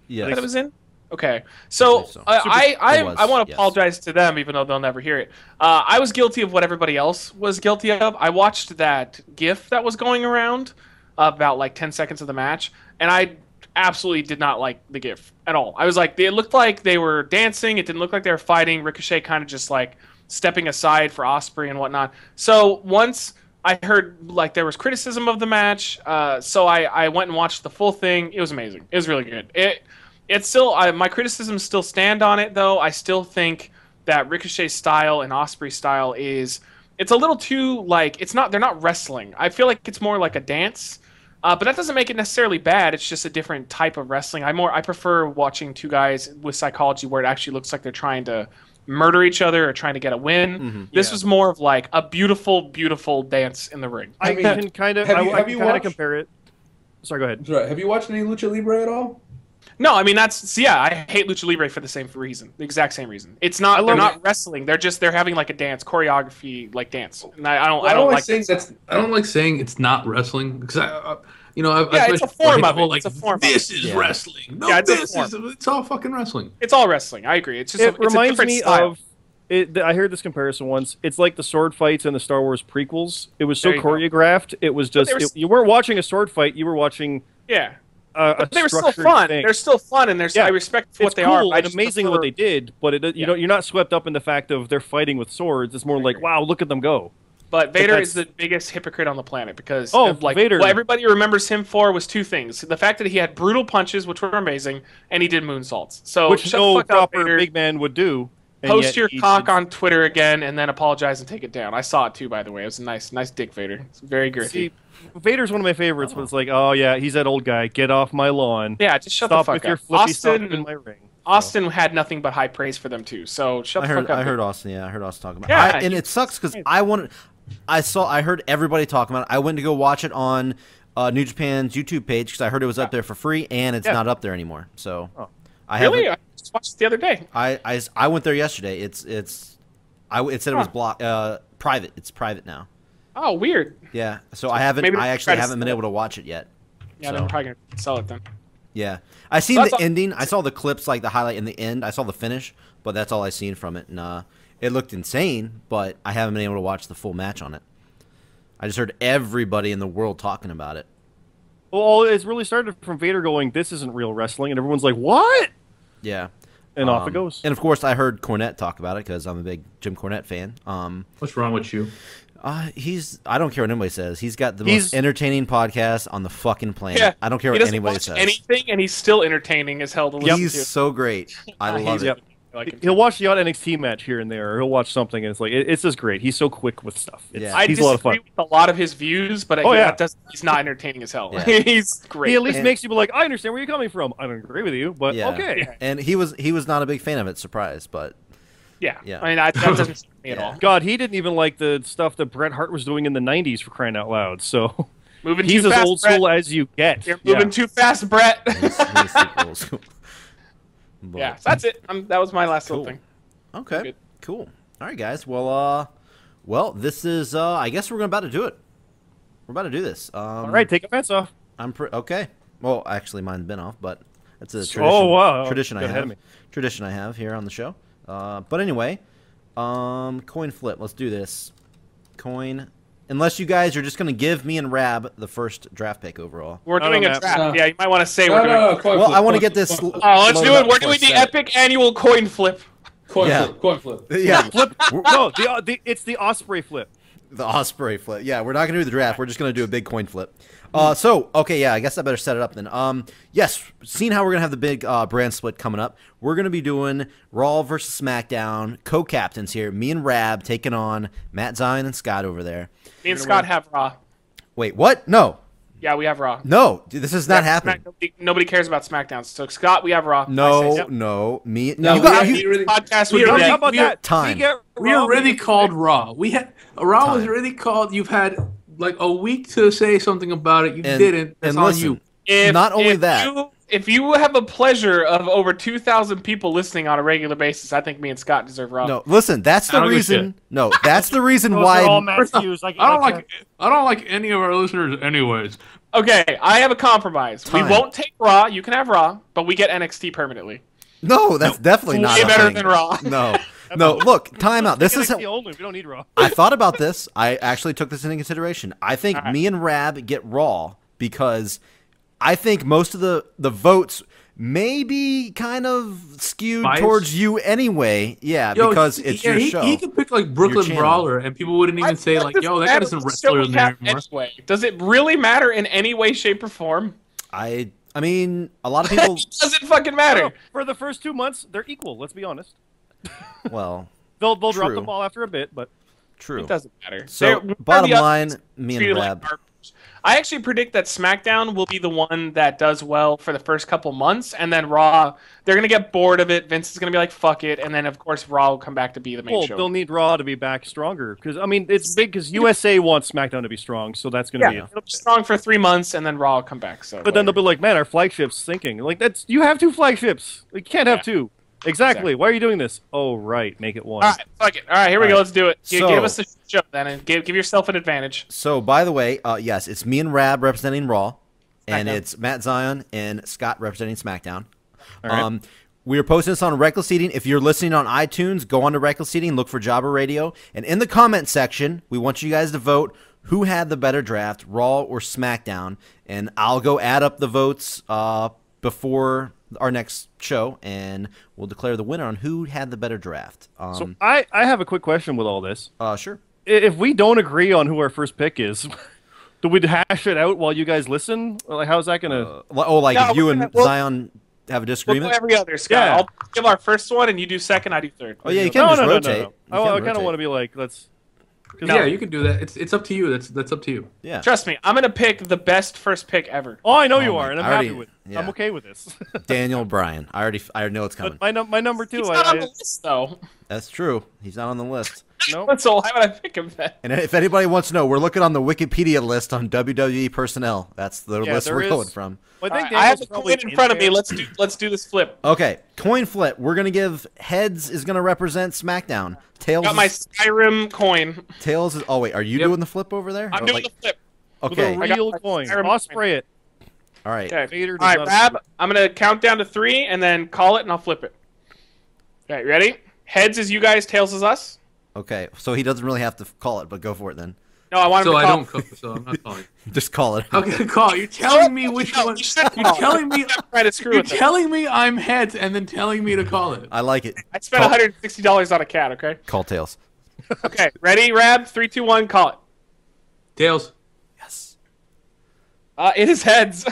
Yeah, that it was in. Okay, so I want to apologize to them, even though they'll never hear it. I was guilty of what everybody else was guilty of. I watched that GIF that was going around about like 10 seconds of the match, and I absolutely did not like the GIF at all. I was like, it looked like they were dancing. It didn't look like they were fighting. Ricochet kind of just like stepping aside for Ospreay and whatnot. So once I heard like there was criticism of the match, so I went and watched the full thing. It was amazing. It was really good. It's still my criticisms still stand on it though. I still think that Ricochet's style and Ospreay's style it's a little too like they're not wrestling. I feel like it's more like a dance. But that doesn't make it necessarily bad. It's just a different type of wrestling. I prefer watching two guys with psychology where it actually looks like they're trying to murder each other or trying to get a win. Mm-hmm. This was more of like a beautiful, beautiful dance in the ring. I can kind of compare it. Sorry, go ahead. Sorry, have you watched any Lucha Libre at all? No, I mean I hate Lucha Libre for the same reason, the exact same reason. It's not they're not wrestling. They're having like a dance choreography, like dance. And I don't like saying that's. I don't like saying it's not wrestling because it's a form of it. Like, it's a form. This is wrestling. No, it's all fucking wrestling. It's all wrestling. I agree. It's just it reminds a different me style. of. I heard this comparison once. It's like the sword fights in the Star Wars prequels. It was so choreographed. It was just you weren't watching a sword fight. You were watching. Yeah. But they were still fun. Thing. They're still fun, and I respect what they are. It's amazing what they did, but you're not swept up in the fact of they're fighting with swords. It's more like, wow, look at them go. But Vader is the biggest hypocrite on the planet because Vader. What everybody remembers him for was two things: the fact that he had brutal punches, which were amazing, and he did moonsaults. So which no proper big man would do. Post your cock on Twitter again, and then apologize and take it down. I saw it too, by the way. It was a nice dick, Vader. It's very girthy. See, Vader's one of my favorites, but it's like, oh yeah, he's that old guy. Get off my lawn. Yeah, just shut the fuck up. Stop with your flippy stuff in my ring. Austin had nothing but high praise for them too. So shut the fuck up. I heard Austin. Yeah, I heard Austin talking about it. And it sucks because I heard everybody talking about it. I went to go watch it on New Japan's YouTube page because I heard it was up there for free, and it's not up there anymore. So I just watched it the other day. I went there yesterday. It said it was blocked, private. It's private now. Oh, weird. Yeah. So I actually haven't been able to watch it yet. Yeah, they're probably gonna sell it then. Yeah, I seen the ending. I saw the clips, like the highlight in the end. I saw the finish, but that's all I seen from it. And it looked insane, but I haven't been able to watch the full match on it. I just heard everybody in the world talking about it. Well, it's really started from Vader going, "This isn't real wrestling," and everyone's like, "What?" Yeah. And off it goes. And of course, I heard Cornette talk about it because I'm a big Jim Cornette fan. What's wrong with you? I don't care what anybody says. He's got the most entertaining podcast on the fucking planet. Yeah, I don't care what anybody says. Anything, and he's still entertaining as hell to listen to. He's so great. I love it. He'll watch the odd NXT match here and there, or he'll watch something, and it's like it's just great. He's so quick with stuff. He's a lot of fun. With a lot of his views, but he's not entertaining as hell. Yeah. He's great. He at least makes you be like, I understand where you're coming from. I don't agree with you, but okay. Yeah. And he was not a big fan of it. Surprised, but yeah. I mean that doesn't suit me at all. God, he didn't even like the stuff that Bret Hart was doing in the '90s, for crying out loud. So he's as old school as you get. You're moving too fast, Bret. He's old school. Yeah, so that's it. That was my last little thing. Okay, cool. All right, guys. Well, this is. I guess we're about to do it. We're about to do this. All right, take your pants off. Okay. Well, actually, mine's been off, but that's a tradition. Oh wow! Tradition I have here on the show. But anyway, coin flip. Let's do this. Coin. Unless you guys are just going to give me and Rab the first draft pick overall. We're doing a draft. Yeah, you might want to say we're doing. Well, I want to get this. Let's do it. We're doing the epic annual coin flip. Coin flip. Yeah. Flip. No, it's the Osprey flip. The Osprey flip. Yeah, we're not going to do the draft. We're just going to do a big coin flip. Okay, yeah, I guess I better set it up then. Yes, seeing how we're going to have the big brand split coming up, we're going to be doing Raw versus SmackDown, co-captains here, me and Rab taking on Matt Zion and Scott over there. Me and Scott have Raw. Wait, what? No. Yeah, we have Raw. No, dude, this is not happening. Nobody cares about SmackDown. So, Scott, we have Raw. No, me. No, podcast. How about that? Time. We already called Raw. Raw was already called. You've had like a week to say something about it. You didn't. That's on you. Not only that. If you have a pleasure of over 2,000 people listening on a regular basis, I think me and Scott deserve Raw. No, listen, that's the reason. No, that's the reason why. I don't like any of our listeners, anyways. Okay, I have a compromise. We won't take Raw. You can have Raw, but we get NXT permanently. No, that's definitely not way better than Raw. No, look, time out. This is only. We don't need Raw. I thought about this. I actually took this into consideration. I think me and Rab get Raw because I think most of the votes may be kind of skewed towards you anyway. Yeah, because it's your show. He could pick like Brooklyn Brawler, and people wouldn't even say like, "Yo, that guy doesn't wrestler in there anymore." Anyway. Does it really matter in any way, shape, or form? I mean, a lot of people. It doesn't fucking matter. No, for the first 2 months, they're equal. Let's be honest. Well, they'll drop the ball after a bit, but true. It doesn't matter. So bottom line, me and Rab. I actually predict that SmackDown will be the one that does well for the first couple months, and then Raw, they're going to get bored of it. Vince is going to be like, fuck it. And then, of course, Raw will come back to be the main show. They'll need Raw to be back stronger. Because, I mean, it's big because USA wants SmackDown to be strong, so that's going to be it. It'll be strong for 3 months, and then Raw will come back. So, but then they'll be like, man, our flagship's sinking. Like, you have 2 flagships. You can't have 2. Exactly. Why are you doing this? Oh, right. Make it 1. All right, fuck it. All right, here we go. Let's do it. Give us the show then, and give yourself an advantage. So, by the way, yes, it's me and Rab representing Raw, and it's Matt Zion and Scott representing SmackDown. All right. We are posting this on Reckless Eating. If you're listening on iTunes, go on to Reckless Eating, look for Jobber Radio, and in the comment section, we want you guys to vote who had the better draft, Raw or SmackDown, and I'll go add up the votes before our next show, and we'll declare the winner on who had the better draft. So I have a quick question with all this. Sure. If we don't agree on who our first pick is, do we hash it out while you guys listen? Like, how's that going to... if you and Zion have a disagreement? We'll go every other, Scott. Yeah. I'll give our first one, and you do second, I do third. Oh, yeah, you can rotate. No. I kind of want to be like, let's... Yeah, you can do that. It's up to you. That's up to you. Yeah. Trust me, I'm gonna pick the best first pick ever. Oh, I know you are, and I'm happy with it. Yeah. I'm okay with this. Daniel Bryan. I already know it's coming. But my number 2... He's not on the list, though. That's true. He's not on the list. No. So why would I pick him then? And if anybody wants to know, we're looking on the Wikipedia list on WWE personnel. That's the list we're going from. Well, I have the coin in front of me. Let's do this flip. Okay, coin flip. We're gonna give heads is gonna represent SmackDown. Tails. Got my Skyrim coin. Tails is. Oh wait, are you doing the flip over there? I'm doing the flip. Okay. With a real coin. I'll spray it. All right. Okay. All right, Rab. I'm gonna count down to 3 and then call it, and I'll flip it. Okay, ready? Heads is you guys. Tails is us. Okay, so he doesn't really have to call it, but go for it then. No, I want him to call. So I'm not calling. Just call it. I'm gonna call. You're telling me which one. You're telling me. You're telling me I'm heads, and then telling me to call it. I like it. I spent $160 on a cat. Okay. Call Tails. Okay, ready, Rab? 3, 2, 1, call it. Tails. Yes. It is heads.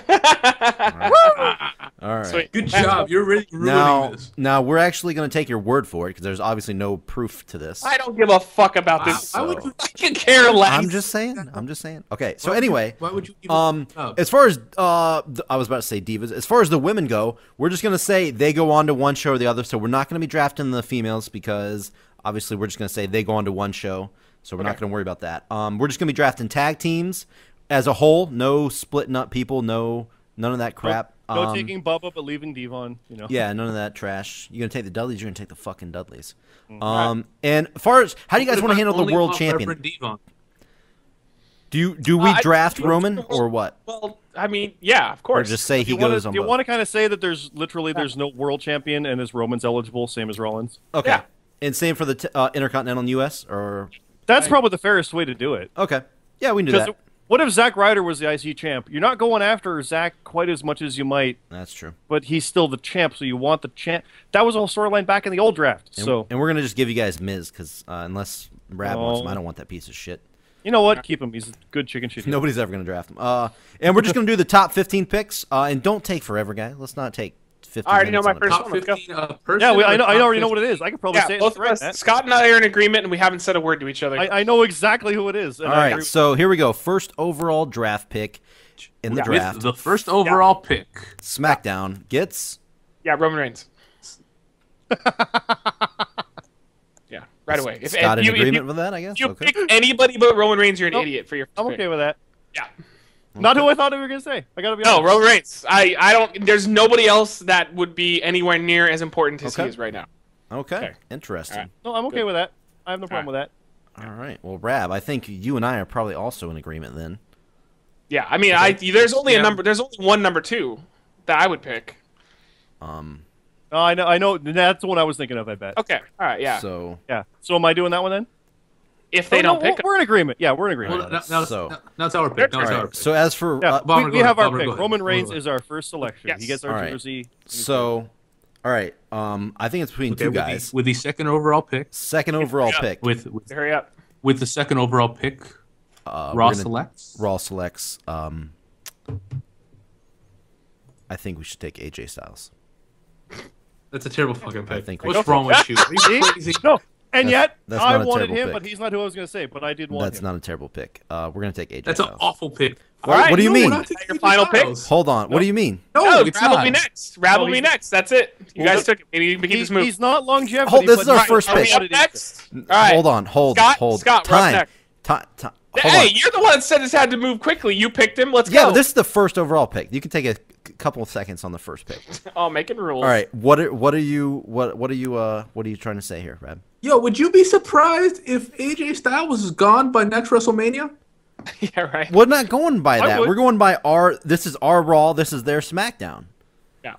All right. Sweet. Good job. You're really ruining this. Now we're actually going to take your word for it because there's obviously no proof to this. I don't give a fuck about this. Why would you? I can care less. I'm just saying. Okay. So anyway, why would you? as far as I was about to say divas, as far as the women go, we're just going to say they go on to one show or the other. So we're not going to be drafting the females because obviously we're just going to say they go on to one show. So we're not going to worry about that. We're just going to be drafting tag teams as a whole. No splitting up people. None of that crap. No taking Bubba but leaving Devon. You know. Yeah, none of that trash. You're gonna take the Dudleys. You're gonna take the fucking Dudleys. And as far as how do you guys want to handle the world champion? Do we draft Roman or what? Well, I mean, yeah, of course. Or just say he goes on. You want to kind of say that there's no world champion and is Roman's eligible, same as Rollins. Okay. Yeah. And same for the Intercontinental and US or. That's probably the fairest way to do it. Okay. Yeah, we can do that. What if Zack Ryder was the IC champ? You're not going after Zack quite as much as you might. That's true. But he's still the champ, so you want the champ. That was a whole storyline back in the old draft. And we're going to just give you guys Miz, because unless Rab wants him, I don't want that piece of shit. You know what? Keep him. He's a good chicken shit. Nobody's ever going to draft him. And we're just going to do the top 15 picks. And don't take forever, guy. Let's not take 15 I already know minutes my on first it. one. Let's go. Yeah, I already know what it is. I could probably say both it. Right, of us, Scott and I are in agreement, and we haven't said a word to each other. I know exactly who it is. All right, so here we go. First overall draft pick in the draft. With the first overall pick. SmackDown gets... Yeah, Roman Reigns. Yeah, right away. Scott in agreement with that, I guess? If you pick anybody but Roman Reigns, you're an idiot for your first I'm pick. okay with that. Yeah. Not who I thought you were going to say. I got to be honest. No, Roman Reigns. I don't. There's nobody else that would be anywhere near as important as he is right now. Okay. Interesting. Right. No, I'm okay with that. I have no problem with that. All right. Well, Rab, I think you and I are probably also in agreement then. Yeah, I mean, there's only a number. There's only one number 2 that I would pick. Oh, I know. That's the one I was thinking of. I bet. Okay. All right. Yeah. So am I doing that one then? If they don't pick, we're in agreement. Yeah, we're in agreement. Well, that's our pick. So as for we have our pick. Roman Reigns is our first selection. Yes. He gets our jersey. So, all right. I think it's between two guys. With the second overall pick. Second overall pick. Hurry up. With the second overall pick. Raw selects. Raw selects. I think we should take AJ Styles. That's a terrible fucking pick. think what's wrong with you? Are you crazy? No. And yet, that's I not a wanted terrible him, pick. but he's not who I was going to say. But I did want That's him. not a terrible pick. We're gonna take AJ. That's an Styles. awful pick. All right. What do you mean? We're not taking Your AJ final pick? Styles. Hold on. What do you mean? No, it's Rab will not. be next. Rab will be next. That's it. You guys took it. He keep this move. He's not longevity. Hold, this is but our he's first Are we pick. up next? All right. Hold on. Hold. Scott, we're up Time. next. Hold Hey, on. you're the one that said this had to move quickly. You picked him. Let's Yeah, go. but this is the first overall pick. You can take a couple of seconds on the first pick. Oh, making rules. All right. What are you trying to say here, Rab? Yo, would you be surprised if AJ Styles was gone by next WrestleMania? Yeah, right. We're not going by that. would. We're going by this is our Raw. This is their SmackDown. Yeah.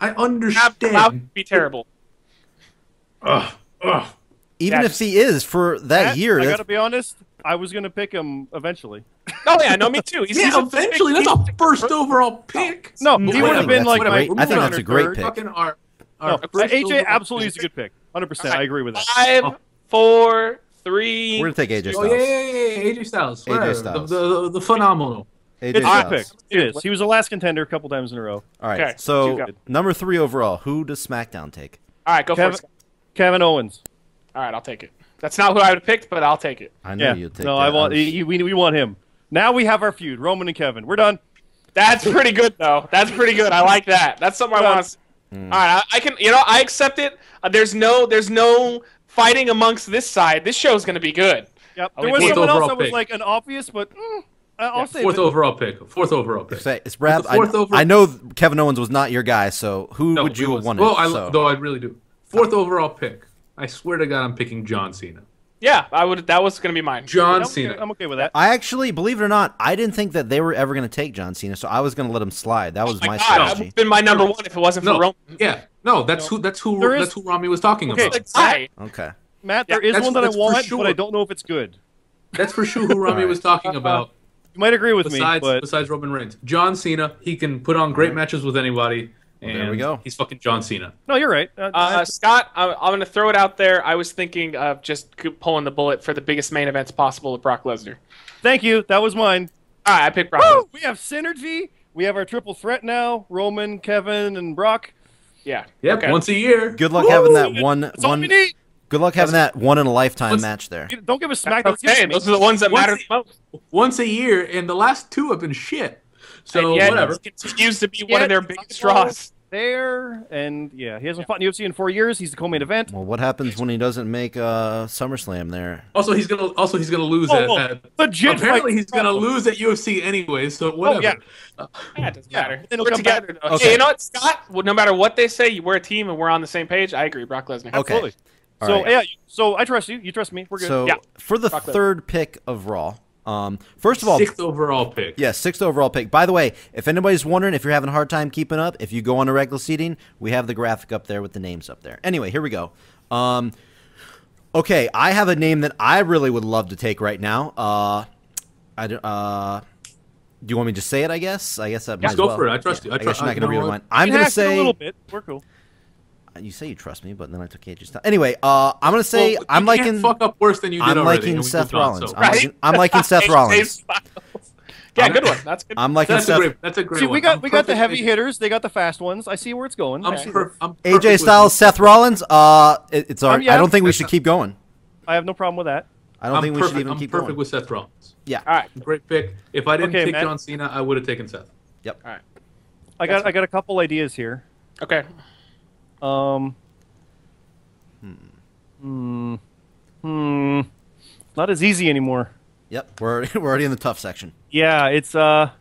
I That understand. would be terrible. Ugh. Even Yeah, if he is for that Matt, year, I that's got to be honest. I was going to pick him eventually. Oh yeah, no, me too. He's Yeah, a eventually, that's a first overall pick. No, Mm, he I would have think been that's like a my. great- I think that's a great pick. Fucking our No, first AJ overall absolutely is a pick. good pick. 100%. I agree with that. 5, 4, 3. we're gonna take AJ Oh Styles. yeah, AJ Styles. AJ Whatever. Styles. The phenomenal. AJ It's a Styles. good pick. It is. He was a last contender a couple times in a row. All right. Okay, So you got it. number 3 overall. Who does SmackDown take? All right, go for Kevin, it. Scott. Kevin Owens. All right, I'll take it. That's not who I would have picked, but I'll take it. I know Yeah. you'll take No, that. I want. We want him. Now we have our feud. Roman and Kevin. We're done. That's pretty good, though. That's pretty good. I like that. That's something I want to. All right, I can. I accept it. There's no fighting amongst this side. This show's gonna be good. Yep. Oh, There was fourth someone else overall that was pick. like an obvious, but I'll say Fourth it. overall pick. Fourth overall pick. It's Rab. The fourth overall- I know Kevin Owens was not your guy, so who No, would you it have was- wanted? Well, so. though I really do. Fourth overall pick. I swear to God, I'm picking John Cena. Yeah, I would. That was gonna be mine. John I'm Cena. okay, I'm okay with that. I actually, believe it or not, I didn't think that they were ever going to take John Cena, so I was going to let him slide. That was Oh my my God, that would strategy. have been my number one if it wasn't for No, Roman. yeah, no, that's who There is- Rami was talking Okay. about. Hi. Okay. Matt, Yeah, there is that's- one that I that's for want, sure. but I don't know if it's good. That's for sure who Rami Alright. was talking about. You might agree with me, but Besides Roman Reigns, John Cena, he can put on great matches with anybody. And there we go. He's fucking John Cena. no, you're right. Scott, I'm going to throw it out there. I was thinking of just pulling the bullet for the biggest main events possible with Brock Lesnar. Thank you. That was mine. All right, I picked Brock Woo! Lesnar. We have synergy. We have our triple threat now: Roman, Kevin, and Brock. Yeah. Yep, Okay. once a year. Good luck having that one. That's all we need. Good luck having that one in a lifetime match there. Don't give us smack. Okay, those are the ones that matter the most. Once a year, and the last two have been shit. So And yet, whatever. he continues to be one of their biggest draws. There and yeah, he hasn't fought in UFC in 4 years. He's the co-main event. Well, what happens when he doesn't make SummerSlam there? Also, he's gonna lose Oh, at. legit Apparently, fight. he's gonna lose at UFC anyway. So whatever. yeah. Yeah, it doesn't Yeah, matter. then he'll We're come back. together, though. Okay. Yeah, you know what, Scott? Well, no matter what they say, we're a team and we're on the same page. I agree, Brock Lesnar. Okay. Absolutely. All So right. yeah, so I trust you. You trust me. We're good. So Yeah. for the Brock Lesnar. third pick of Raw, first of all, Sixth overall pick. yeah, sixth overall pick. By the way, if anybody's wondering if you're having a hard time keeping up, if you go on to regular seating, we have the graphic up there with the names up there. Anyway, here we go. Okay, I have a name that I really would love to take right now. Do you want me to just say it? I guess I might Just as go well. for it. I trust you. I guess trust- you're not you going to know read what? mine. I'm We going to hacked it a say. little bit. We're cool. You say you trust me, but then I took AJ Styles. Anyway, I'm going to say Well, I'm you liking. can't fuck up worse than you did I'm already. liking and we Seth moved on, Rollins. so- I'm liking Seth Rollins. Yeah, good one. That's good. I'm liking That's Seth. a great See, one. we got I'm the perfect heavy with- hitters. They got the fast ones. I see where it's going. I'm I see perfect AJ with Styles, you. Seth Rollins. It's all right. yeah, I don't think we that's should not- keep going. I have no problem with that. I don't think we should even I'm keep perfect going. with Seth Rollins. Yeah. All right. Great pick. If I didn't Okay, take Matt. John Cena, I would have taken Seth. Yep. All right. I got a couple ideas here. Okay. Not as easy anymore. Yep. We're already in the tough section. Yeah, it's Fandango.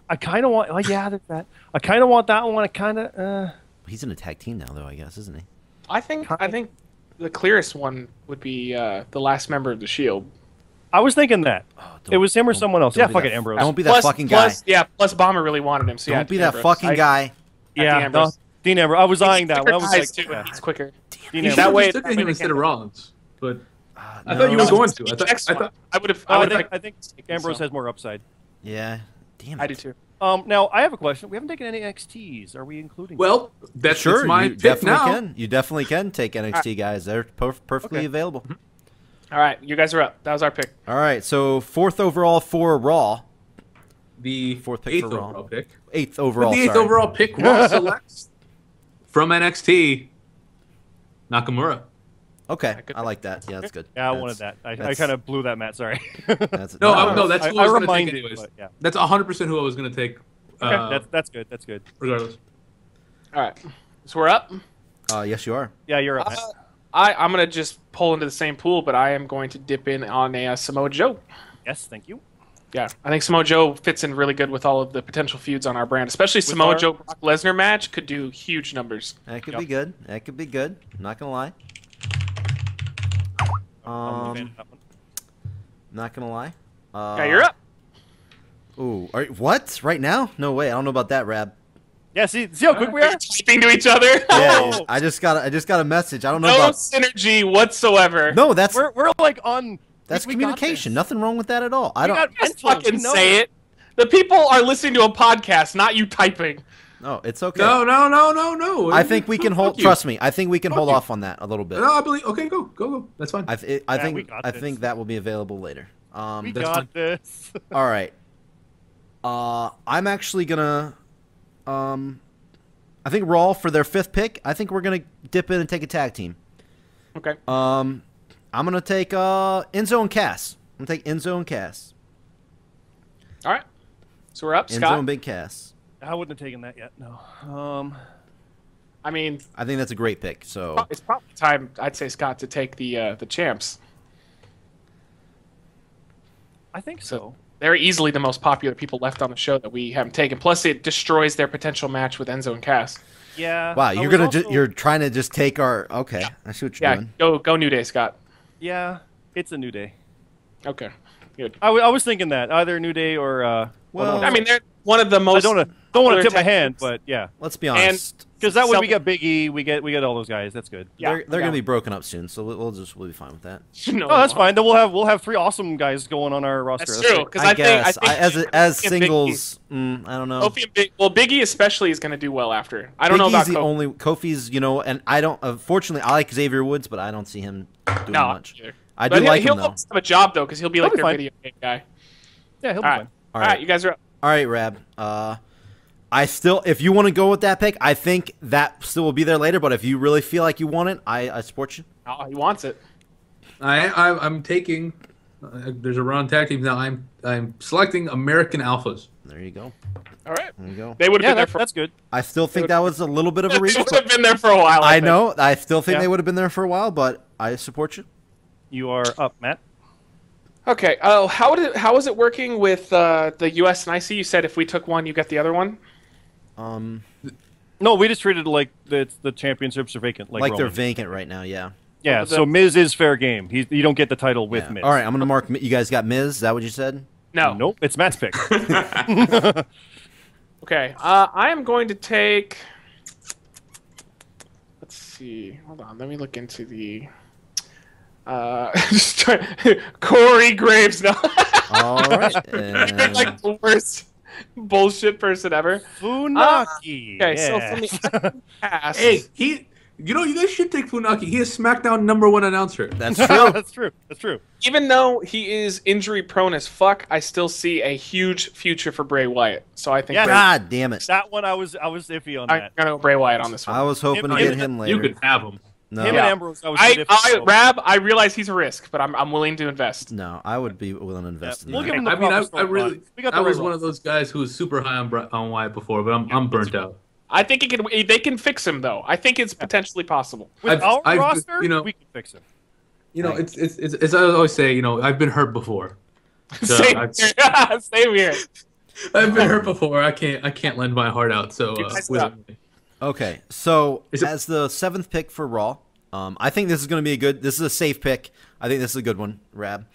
I kind of want. Oh yeah, that's that. I kind of want that one. I kind of. He's in a tag team now, though. I guess, isn't he? I think the clearest one would be the last member of the Shield. I was thinking that don't- it was him or don't- someone else. don't Yeah, be fuck that- it, Ambrose. Don't be that fucking guy. Plus Bomber really wanted him. So yeah, Don't be Dean that Ambrose. fucking guy. Dean Yeah, no, Ambrose. Dean Ambrose. I was eyeing that one. I was like, too, and he's quicker. Dean You Ambrose. should have way- just taken that him way instead of they Rollins. But I no. thought you were going to. Next I one. thought. I would have. I picked. think Ambrose has more upside. Yeah. Damn. I do too. Now I have a question. We haven't taken any NXTs. Are we including? Well, that's Sure, my you pick definitely now. can. You definitely can take NXT guys. They're perfectly Okay. available. All right, you guys are up. That was our pick. All right, so fourth overall for Raw. The Fourth pick eighth for Raw. overall pick. Eighth overall. The eighth sorry. overall pick, Raw selects from NXT Nakamura. Okay, I like that. Yeah, that's good. Yeah, I wanted that. I kind of blew that, Matt. Sorry. No, that's who I I was going to take reminded anyways. you, but yeah. That's 100% who I was going to take. Okay, that's good. That's good. Regardless. All right, so we're up. Yes, you are. Yeah, you're up, Matt. I'm gonna just pull into the same pool, but I am going to dip in on a Samoa Joe. Yes, thank you. Yeah, I think Samoa Joe fits in really good with all of the potential feuds on our brand, especially Samoa Joe Brock Lesnar match could do huge numbers. That could be good. That could be good. I'm not gonna lie. Not gonna lie. Yeah, you're up. Ooh, what? Right now? No way. I don't know about that, Rab. Yeah, see how quick we are? Typing to each other. Yeah, I just got a message. I don't know No about synergy whatsoever. No, that's we're like on. that's we got communication. this. Nothing wrong with that at all. I don't. Just fucking say it. The people are listening to a podcast, not you typing. No, it's okay. No. I think we can hold. Trust me. I think we can hold off on that a little bit. No, I believe. Okay, go. That's fine. I think that will be available later. We got this. All right. I'm actually gonna. I think Raw for their 5th pick. I think we're gonna dip in and take a tag team. Okay. I'm gonna take Enzo and Cass. I'm gonna take Enzo and Cass. All right. So we're up, Enzo Scott. and Big Cass. I wouldn't have taken that yet. No. I mean, I think that's a great pick. So it's probably time, I'd say, Scott, to take the champs. I think so. They're easily the most popular people left on the show that we haven't taken. Plus, it destroys their potential match with Enzo and Cass. Yeah. Wow, you're trying to just take our. Okay, I see what you're doing. Go New Day, Scott. Yeah, it's a New Day. Okay, good. I was thinking that either New Day or. Well, I mean, they're one of the most. I don't want to tip my hand, but yeah. Let's be honest. Because that way we get Big E, we get all those guys. That's good. Yeah, they're gonna be broken up soon, so we'll be fine with that. No, that's fine. Then we'll have 3 awesome guys going on our roster. That's true. Because I guess as Kofi singles, I don't know. Big E especially is going to do well after. I don't know about Kofi. Kofi's, and I don't. Unfortunately, I like Xavier Woods, but I don't see him doing much. I do like him though. He'll have a job though, because he'll be like their fine. video game guy. Yeah, he'll be fine. All right, you guys are up. All right, Rab. I still, if you want to go with that pick, I think that still will be there later. But if you really feel like you want it, I support you. Oh, he wants it. I'm taking. There's a run tag teams now. I'm selecting American Alphas. There you go. All right. There you go. They would have been there for. That's good. I still think that was a little bit of a reach. They would have been there for a while. I know. I still think they would have been there for a while, but I support you. You are up, Matt. Okay. Oh, how was it working with the US and IC? You said if we took one, you get the other one. No, we just treated it like the championships are vacant, like they're Roman. vacant right now. Yeah. Yeah. So Miz is fair game. You don't get the title with Miz. All right, I'm gonna mark. You guys got Miz? Is that what you said? No. Nope. It's Matt's pick. Okay. I am going to take. Let's see. Hold on. Let me look into the. Corey Graves. No. All right. Like the worst bullshit person ever. Funaki. Okay, so for me, pass. Hey, you guys should take Funaki. He is SmackDown #1 announcer. That's true. That's true. That's true. Even though he is injury prone as fuck, I still see a huge future for Bray Wyatt. So I think. Yeah, God damn it. That one I was iffy on I'm that. gonna go Bray Wyatt on this one. I was hoping to get him later. You could have him. No. Him and Ambrose, I realize he's a risk, but I'm willing to invest. No, I would be willing to invest in We'll that. give him the I was one of those guys who was super high on Wyatt before, but I'm burnt out. I think they can fix him though. I think it's potentially possible. With our roster, we can fix him. It's as I always say, I've been hurt before. So Same here. I've been hurt before. I can't lend my heart out. So Okay, so as the 7th pick for Raw, I think this is going to be this is a safe pick. I think this is a good one, Rab.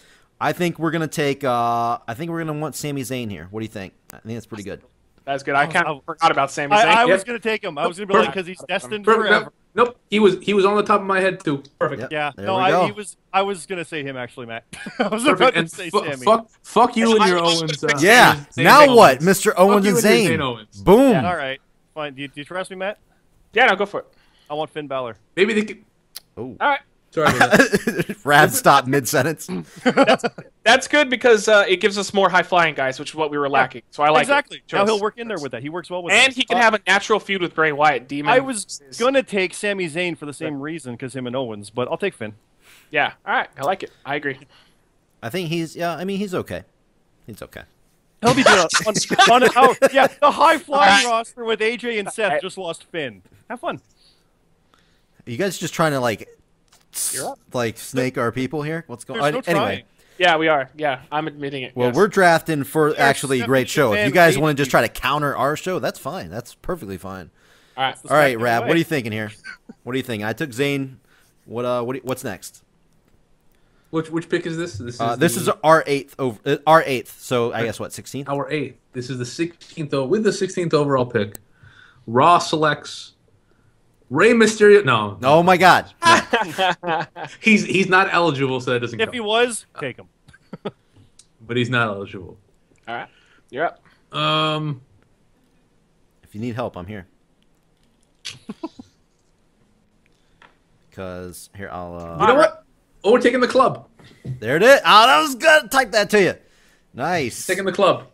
I think we're going to take, I think we're going to want Sami Zayn here. What do you think? I think that's pretty good. That's good. I kind of forgot about Sami Zayn. I was going to take him. I was going to be like, because he's destined forever. Nope, he was on the top of my head too. Perfect. Yep. Yeah, There we go. I was going to say him actually, Matt. I was about to say Sami. Fuck you and your Owens. Yeah, now what? Mr. Owens and Zayn. Boom. Yeah, all right, fine. Do you trust me, Matt? Yeah, no, go for it. I want Finn Balor. Maybe they could. Oh. All right. Sorry about that. Rab stopped mid-sentence. That's good because it gives us more high-flying guys, which is what we were lacking. So I like exactly. it. Now he'll work in there with that. He works well with and that. he can have a natural feud with Bray Wyatt. Demon. I was gonna take Sami Zayn for the same reason because him and Owens, but I'll take Finn. Yeah. All right. I like it. I agree. I think he's he's okay. He's okay. He'll be doing the high-flying roster with AJ and Seth just lost Finn. Have fun. Are you guys just trying to snake our people here? What's going on? Anyway. Yeah, we are. Yeah, I'm admitting it. Well, we're drafting for actually a great show. If you guys want to just try to counter our show, that's fine. That's perfectly fine. All right, Rab. What are you thinking here? What are you thinking? I took Zayn. What's next? Which pick is this? This is our eighth. So I guess what, 16th? Our 8th. This is the 16th with the 16th overall pick. Raw selects Rey Mysterio. No. Oh my God. No. he's not eligible, so that doesn't count. If he was, take him. But he's not eligible. All right. You're up. If you need help, I'm here. Because here I'll. You know what? Oh, we're taking the club. There it is. Oh, I was gonna type that to you. Nice. Taking the club.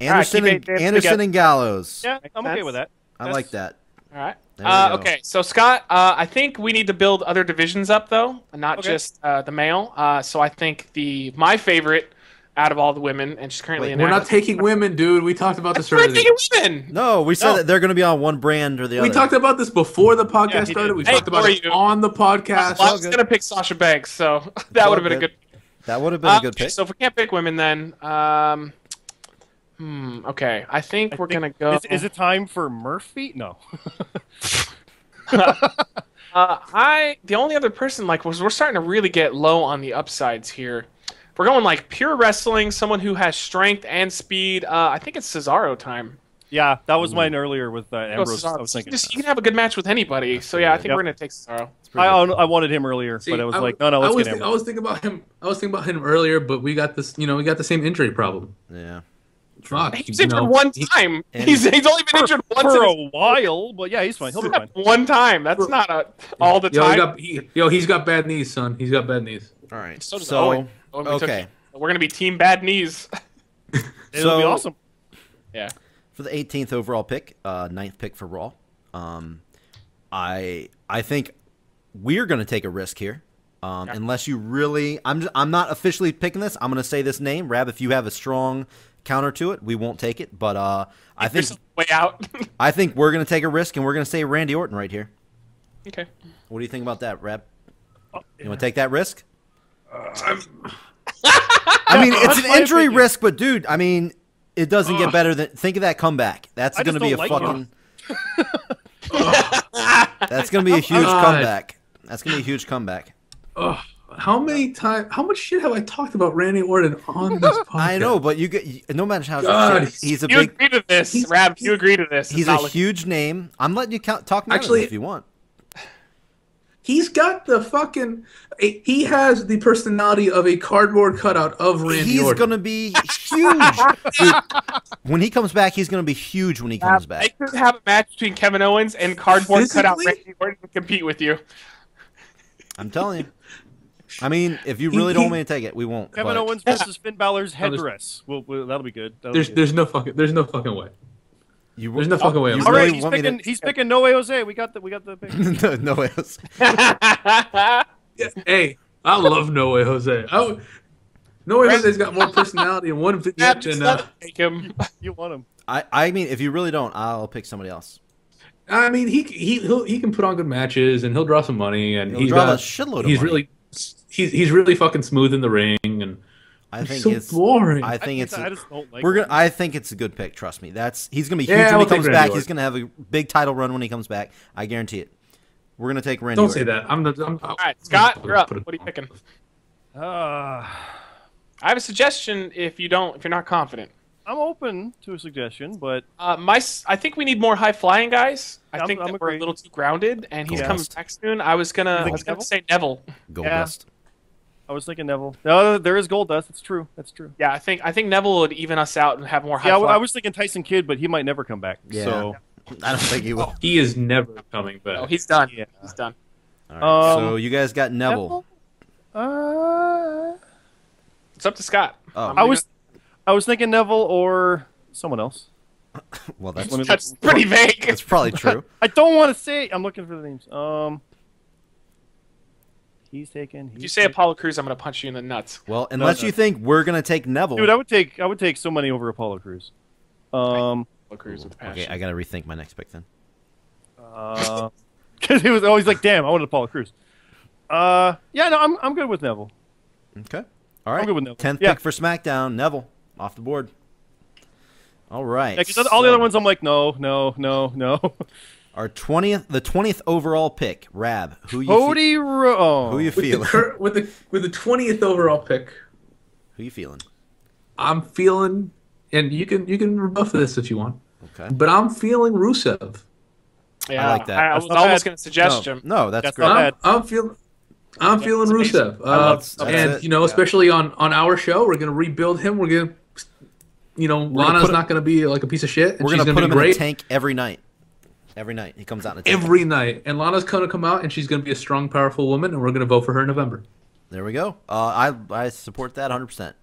Anderson and Gallows. Yeah, I'm okay with that. I like that. All right. Okay, so Scott, I think we need to build other divisions up though, not just the male. So I think my favorite out of all the women, and she's currently in. We're not taking women, dude. We talked about this earlier. We're taking women. No, we said that they're going to be on one brand or the other. We talked about this before the podcast started. We talked about it on the podcast. I was going to pick Sasha Banks, so that would have been a good. That would have been a good pick. So if we can't pick women, then okay, I think we're gonna go. Is it time for Murphy? No. The only other person we're starting to really get low on the upsides here. We're going pure wrestling, someone who has strength and speed. I think it's Cesaro time. Yeah, that was mine earlier with Ambrose. I was thinking you can have a good match with anybody. So yeah, I think we're gonna take Cesaro. I wanted him earlier, but I was like, no, let's get Ambrose. I was thinking about him. I was thinking about him earlier, but we got this. We got the same injury problem. Yeah. Fuck. He's injured one time. He's only been injured once for a while, but yeah, he's fine. He'll be fine. One time. That's not all the time. He's got bad knees, son. He's got bad knees. All right. So okay, we're gonna be team bad knees. It'll be awesome. Yeah. For the 18th overall pick, 9th pick for Raw, I think we're gonna take a risk here. Unless you really, I'm not officially picking this. I'm gonna say this name, Rab. If you have a strong counter to it, we won't take it. But I think way out. I think we're gonna take a risk, and we're gonna say Randy Orton right here. Okay. What do you think about that, Rab? You want to take that risk? I mean, it's an injury risk, but dude, I mean, it doesn't get better than. Think of that comeback. That's gonna be a fucking. That's gonna be a huge comeback. That's gonna be a huge comeback. How much shit have I talked about Randy Orton on this podcast? I know, but no matter how he's a big. You agree to this, Rab? You agree to this? He's a huge name. I'm letting you talk about it if you want. He's got the fucking. He has the personality of a cardboard cutout of Randy Orton. He's gonna be huge. Dude, when he comes back, he's gonna be huge when he comes back. I could have a match between Kevin Owens and cardboard cutout Randy Orton to compete with you. I'm telling you. I mean, if you really don't want me to take it, we won't. Kevin Owens versus Finn Balor's headdress. That'll be good. There's no fucking way. There's no fucking way. All right, he's picking No Way Jose. We got the pick. No Way Jose. Hey, I love No Way Jose. No Way Jose's got more personality in one vignette than take him. You want him? I mean, if you really don't, I'll pick somebody else. I mean, he can put on good matches and he'll draw some money and he'll draw a shitload of money. He's really fucking smooth in the ring and. I think it's boring. I think it's. I just don't like I think it's a good pick. Trust me. He's gonna be huge when he comes back. He's gonna have a big title run when he comes back. I guarantee it. We're gonna take Randy. Don't say that. All right, Scott, you're up. What are you picking? I have a suggestion. If you're not confident, I'm open to a suggestion, but I think we need more high flying guys. I think that we're a little too grounded, and he's coming back soon. I was gonna say Neville. Goldust. I was thinking Neville. No, there is Goldust. That's true. Yeah, I think Neville would even us out and have more high. Yeah, I was thinking Tyson Kidd, but he might never come back. Yeah. So I don't think he will. He is never coming back. No, he's done. Yeah, he's done. All right, so you guys got Neville. It's up to Scott. Oh. I was thinking Neville or someone else. Well, that's pretty vague. That's probably true. I don't want to say. I'm looking for the names. He's taken. If you say Apollo Crews, I'm gonna punch you in the nuts. Well, unless you think we're gonna take Neville, dude, I would take so many over Apollo Crews. Apollo Crews with passion. Okay, I gotta rethink my next pick then. Because he was always like, "Damn, I wanted Apollo Crews." Yeah, no, I'm good with Neville. Okay, all right. I'm good with Neville. 10th pick for SmackDown, Neville off the board. All right. Yeah, because all the other ones, I'm like, no. Our 20th overall pick, Rab. Who you Who you feeling? With the 20th overall pick, Who you feeling? I'm feeling, and you can rebuff this if you want. Okay. But I'm feeling Rusev. Yeah, I like that. I was almost going to suggest him. No, that's great. not bad. I'm feeling Rusev. And you know, especially on our show, we're gonna rebuild him. We're gonna, Lana's not gonna be like a piece of shit. And We're gonna put him great. in a tank every night. Every night he comes out in a tank. Every night, and Lana's gonna come out, and she's gonna be a strong, powerful woman, and we're gonna vote for her in November. There we go. I support that 100%.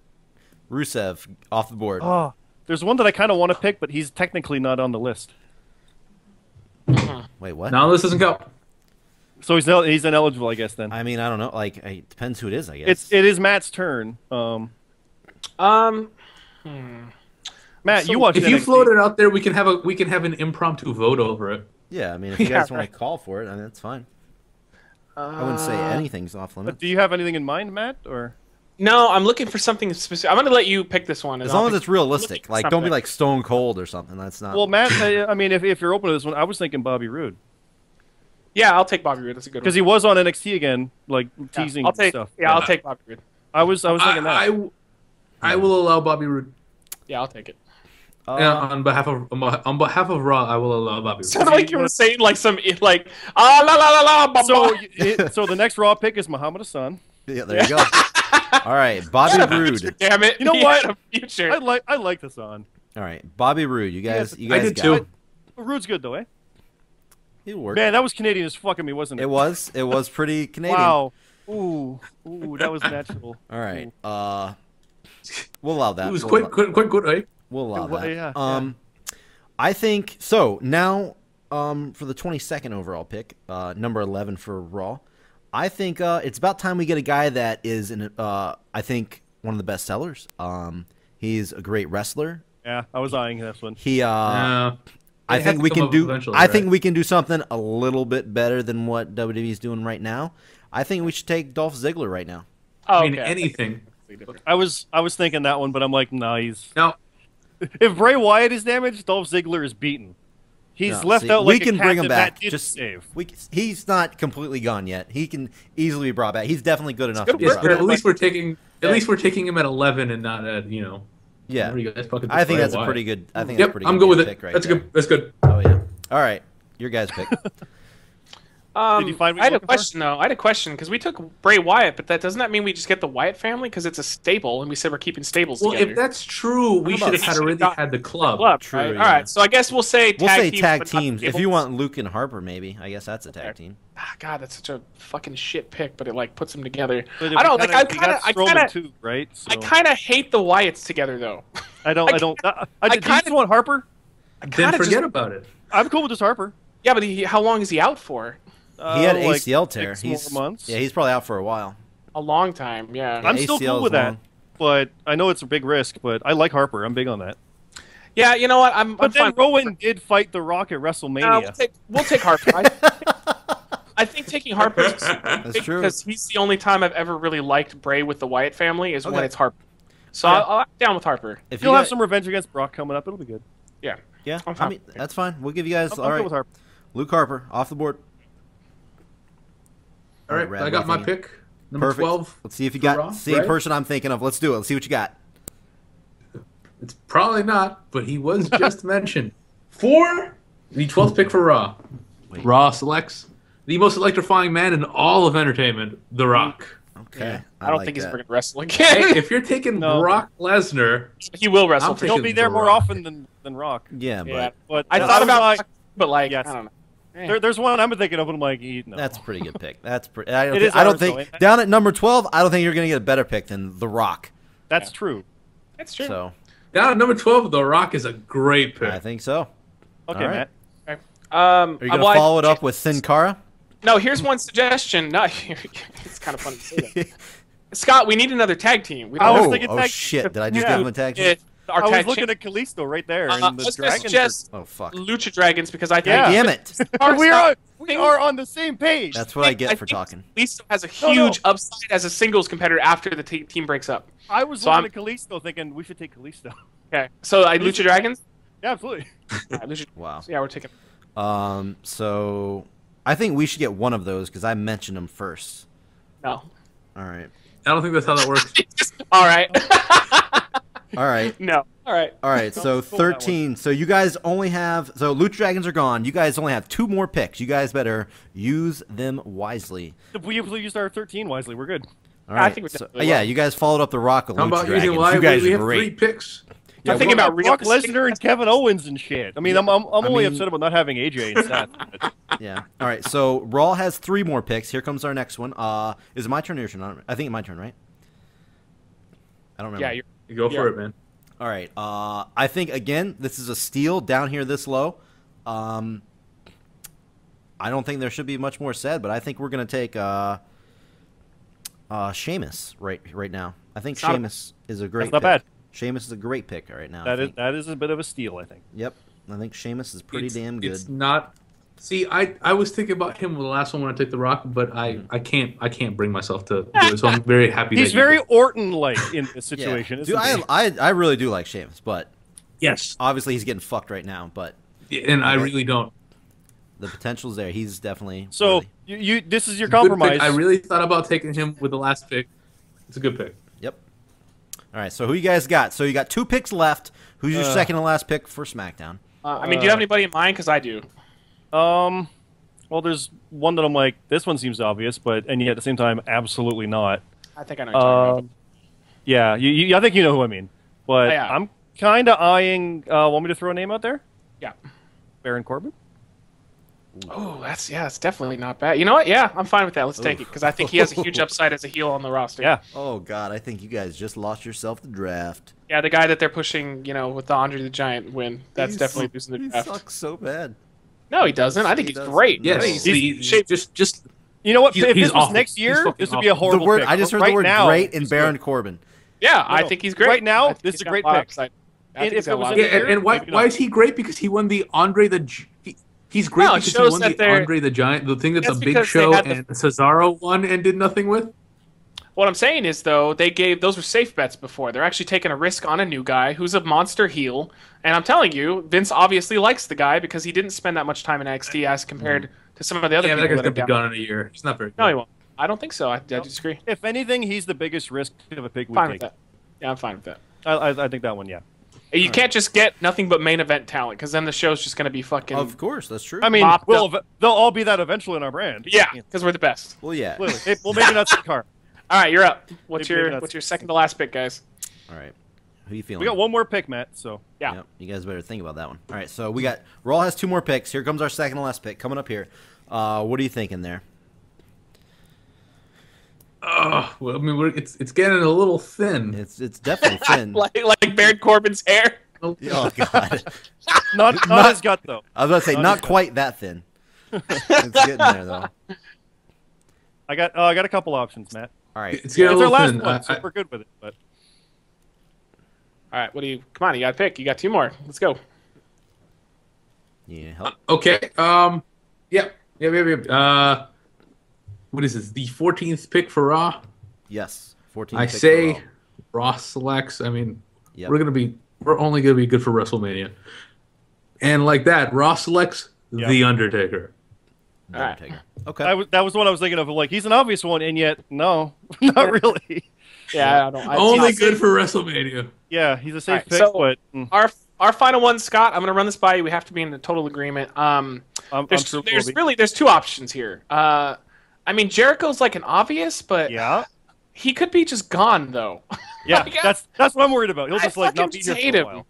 Rusev off the board. Oh, there's one that I kind of want to pick, but he's technically not on the list. Wait, what? Now this doesn't count. So he's ineligible, I guess. Then I mean, I don't know. Like, it depends who it is. I guess it is Matt's turn. Matt, you watch. If you float it out there, we can have an impromptu vote over it. Yeah, I mean, if you guys want to call for it, I mean, that's fine. I wouldn't say anything's off limits. Do you have anything in mind, Matt? Or No, I'm looking for something specific. I'm going to let you pick this one. As long as it's realistic. Like, don't be like Stone Cold or something. That's not. Well, Matt, I mean, if you're open to this one, I was thinking Bobby Roode. Yeah, I'll take Bobby Roode. That's a good one. Because he was on NXT again, like teasing stuff. Yeah, I'll take Bobby Roode. I was thinking that. I will allow Bobby Roode. Yeah, I'll take it. On behalf of Raw, I will allow Bobby Roode. Sounded like you were saying like some like la la la la. So the next Raw pick is Muhammad Hassan. Yeah, there you go. All right, Bobby Roode. Damn it! You know what? Future. I like Hassan. All right, Bobby Roode. You guys I did too. Roode's good though, eh? It worked. Man, that was Canadian as fucking me, wasn't it? It was pretty Canadian. Wow. Ooh, that was natural. All right. We'll allow that. It was quite good, right? We'll allow that. Yeah. I think so. Now, for the 22nd overall pick, number 11 for Raw, I think it's about time we get a guy that is, I think, one of the best sellers. He's a great wrestler. Yeah, I was eyeing this one. I think we can do. I think we can do something a little bit better than what WWE is doing right now. I think we should take Dolph Ziggler right now. Oh, I mean, anything. I was thinking that one, but I'm like, nah, he's. Now, if Bray Wyatt is damaged, Dolph Ziggler is beaten. He's left out like we can bring him back. Just he's not completely gone yet. He can easily be brought back. He's definitely good enough to be brought but back. at least we're taking him at 11 and not at Yeah, I think that's a pretty good. I think that's a pretty I'm good good with it. pick right That's there. good. That's good. Oh yeah. All right, your guys' pick. Did you find what I you had a looking question though. I had a question because we took Bray Wyatt, but doesn't that mean we just get the Wyatt family because it's a stable and we said we're keeping stables Well, together? if that's true, we should have already had the club. True, right? yeah. All right, so I guess we'll say Tag but not teams. If stables. you want Luke and Harper, maybe I guess that's a tag team. God, that's such a fucking shit pick, but it like puts them together. for? I don't like. I kind of too, right? So. I kind of hate the Wyatts together though. I don't. Do you just want Harper? Then forget about it. I'm cool with just Harper. Yeah, but how long is he out for? He had an ACL tear. 6 more months. Yeah, he's probably out for a while. A long time. Yeah. I'm still ACL cool is with that, long. but I know it's a big risk. But I like Harper. I'm big on that. Yeah, you know what? I'm But then fine. Rowan did fight The Rock at WrestleMania. We'll take Harper. I think taking Harper is true. because he's the only time I've ever really liked Bray with the Wyatt family is when Okay. it's Harper. So I'll down with Harper. If He'll you have got- some revenge against Brock coming up. It'll be good. Yeah. Yeah, I'm I fine. mean that's fine. We'll give you guys. I'm All good right, with Harper. Luke Harper off the board. All right, Rad, I got what my do you think? pick. Number Perfect. 12. Let's see if you for got Raw, same right? person I'm thinking of. Let's do it. Let's see what you got. It's probably not, but he was just mentioned. The 12th pick for Raw. Wait. Raw selects the most electrifying man in all of entertainment, The Rock. Okay, I don't like think he's that. ever gonna wrestle Hey, again. if you're taking No. Brock Lesnar, He will wrestle. I'm For He'll sure. taking be there The more Rock. often than Rock. Yeah, Yeah. But I that thought was about, like, but like Yes. I don't know. there's one I'm thinking of, and I'm like, no. that's a pretty good pick. That's pretty. It is I don't ours, think though, ain't it? down at number 12. I don't think you're gonna get a better pick than The Rock. That's true. That's true. So Down at number 12, The Rock is a great pick. I think so. Okay, All right. Matt. Are you gonna follow it up with Sin Cara? No, here's one suggestion. No, it's kind of funny to say that. Scott, we need another tag team. We I was don't thinking oh tag- shit! Did I just Yeah. give him a tag team? our I was tag looking champ- at Kalisto right there, I and the was gonna dragons. suggest Oh fuck! Lucha Dragons because I think Yeah. Damn it! We are on the same page. That's what I get I for think talking. Kalisto has a No, huge no. upside as a singles competitor after the team breaks up. I was So looking at Kalisto, thinking we should take Kalisto. Okay, so Lucha Dragons. Yeah, absolutely. Lucha, Wow. so yeah, we're taking. So I think we should get one of those because I mentioned them first. No. All right. I don't think that's how that works. All right. All right. No. All right. All right. So Let's go with that 13. So you guys only have. So Lucha Dragons are gone. You guys only have 2 more picks. You guys better use them wisely. If we used our 13 wisely, we're good. All I right. think we're so, definitely yeah, well. you guys followed up the Rock with How Lucha about Dragons. using live? You guys We are have 3 great. picks. I'm thinking about Brock real Lesnar and Kevin Owens and shit. I mean, I'm only mean- upset about not having AJ and Seth. but- Yeah. All right. So Raw has 3 more picks. Here comes our next one. Is it my turn or your turn? I think it's my turn, right? I don't remember. Yeah, You go for it, man. All right. I think again this is a steal down here this low. I don't think there should be much more said, but I think we're gonna take Sheamus right now. I think Not- Sheamus is a great. That's not pick. bad. Sheamus is a great pick right now. I That is think. that is a bit of a steal, I think. Yep. I think Sheamus is pretty damn good. It's not. See, I was thinking about him with the last one when I took The Rock, but I can't bring myself to do it. So I'm very happy. He's that you very did. Orton-like in this Yeah. situation. Dude, isn't he? I really do like Sheamus, but Yes, obviously he's getting fucked right now. But and I really don't. the potential's there. He's definitely So worthy. you this is your Good pick. compromise. I really thought about taking him with the last pick. It's a good pick. Yep. All right. So who you guys got? So you got 2 picks left. Who's your second and last pick for SmackDown? I mean, do you have anybody in mind? Because I do. Well, there's one that I'm like, this one seems obvious, and yet at the same time, absolutely not. I think I know. What you're talking about. Yeah, I think you know who I mean. But Yeah. I'm kind of eyeing. Want me to throw a name out there? Yeah. Baron Corbin. Oh, that's definitely not bad. You know what? Yeah, I'm fine with that. Let's take it because I think he has a huge upside as a heel on the roster. Yeah. Oh God, I think you guys just lost yourself the draft. Yeah, the guy that they're pushing, with the Andre the Giant win. That's He's- definitely losing the He draft. sucks so bad. No, he doesn't. I think He he's does. great. Yes, I think he's shaped. just You know what? He's- if he's this was awful. next He's year, fucking this would be a awful. horrible The word pick. I just But heard right the word now, great in he's Baron good. Corbin. Yeah, I No, think he's great. right now, I think this he's is a got great lot of pick. upside. I And think he's if got it a was lot in of- the- yeah. And why Maybe why not. is he great? Because he won the Andre the. He's great No, it because he shows won that the they're- Andre the Giant, the thing that That's the Big because they Show had the- and Cesaro won and did nothing with. What I'm saying is, though, those were safe bets before. They're actually taking a risk on a new guy who's a monster heel. And I'm telling you, Vince obviously likes the guy because he didn't spend that much time in NXT as compared to some of the other Yeah, that people guy's that gonna are be down. gone in a year. He's not very good. No, he won't. I don't think so. I disagree. If anything, he's the biggest risk of a pick we Fine with take. that. Yeah, I'm fine with that. I think that one, yeah. You can't just get nothing but main event talent because then the show's just going to be fucking. Of course, that's true. I mean, Mopped they'll all be that eventually in our brand. Yeah, because we're the best. well, yeah. Clearly. Well, maybe not the car. All right, you're up. What's Maybe your that's- what's your second to last pick, guys? All right. Who you feeling? We got one more pick, Matt. So Yeah. Yep, you guys better think about that one. All right, so we got Raw has 2 more picks. Here comes our second to last pick coming up here. What are you thinking there? Well, I mean, it's getting a little thin. It's definitely thin. like Baron Corbin's hair. Oh God, not his gut though. I was about to say not quite that thin. It's getting there though. I got a couple options, Matt. All right, It's getting It's a our little last thin. one, so we're good with it. But All right, what do you? Come on, you got to pick. You got 2 more. Let's go. yeah, help. Okay. Yeah. What is this? The 14th pick for Raw. Yes, 14. I picks say overall. Raw selects. I mean, Yep. we're only gonna be good for WrestleMania. And like that, Raw selects The Undertaker. The All right. Undertaker. Okay. that was the one I was thinking of. Like he's an obvious one, and yet no, not really. Yeah, I don't. Only good for WrestleMania. Yeah, he's a safe Alright, pick, so- but Our final one, Scott. I'm going to run this by you. We have to be in a total agreement. I'm There's sure we'll be. there's 2 options here. I mean, Jericho's like an obvious, but Yeah, he could be just gone though. yeah. Like, That's what I'm worried about. He'll I just like not fucking be here hate for a him. while.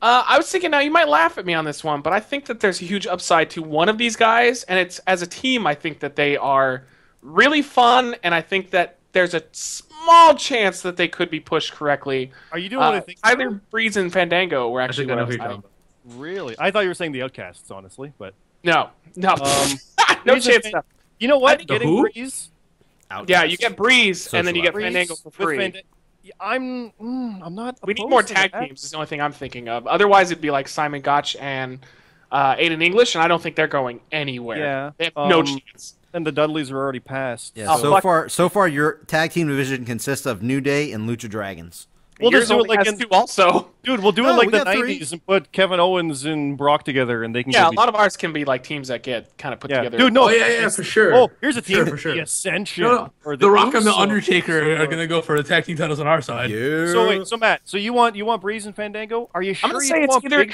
I was thinking now you might laugh at me on this one, but I think that there's a huge upside to one of these guys, and it's as a team. I think that they are really fun, and I think that there's a small chance that they could be pushed correctly. Are you doing what I think? Tyler Breeze and Fandango were actually what I was talking. Really? I thought you were saying the Outcasts, honestly, but no, no chance. You know what? Getting Breeze. Yeah, you get Breeze, and then you get Fandango for free. I'm not. We need more tag teams. Is the only thing I'm thinking of. Otherwise, it'd be like Simon Gotch and Aiden English, and I don't think they're going anywhere. Yeah, they have no chance. And the Dudleys are already passed. Yeah. So far, your tag team division consists of New Day and Lucha Dragons. We'll just do it like two also. Dude, we'll do it like the 90s and put Kevin Owens and Brock together, and they can. Yeah, a lot of ours can be like teams that get kind of put together. Dude, no, yeah, for sure. Oh, here's a team for sure. The Ascension. No, or the Rock and the Undertaker are gonna go for the tag team titles on our side. Yeah. So wait, Matt, so you want Breeze and Fandango? Are you sure? I'm gonna say it's either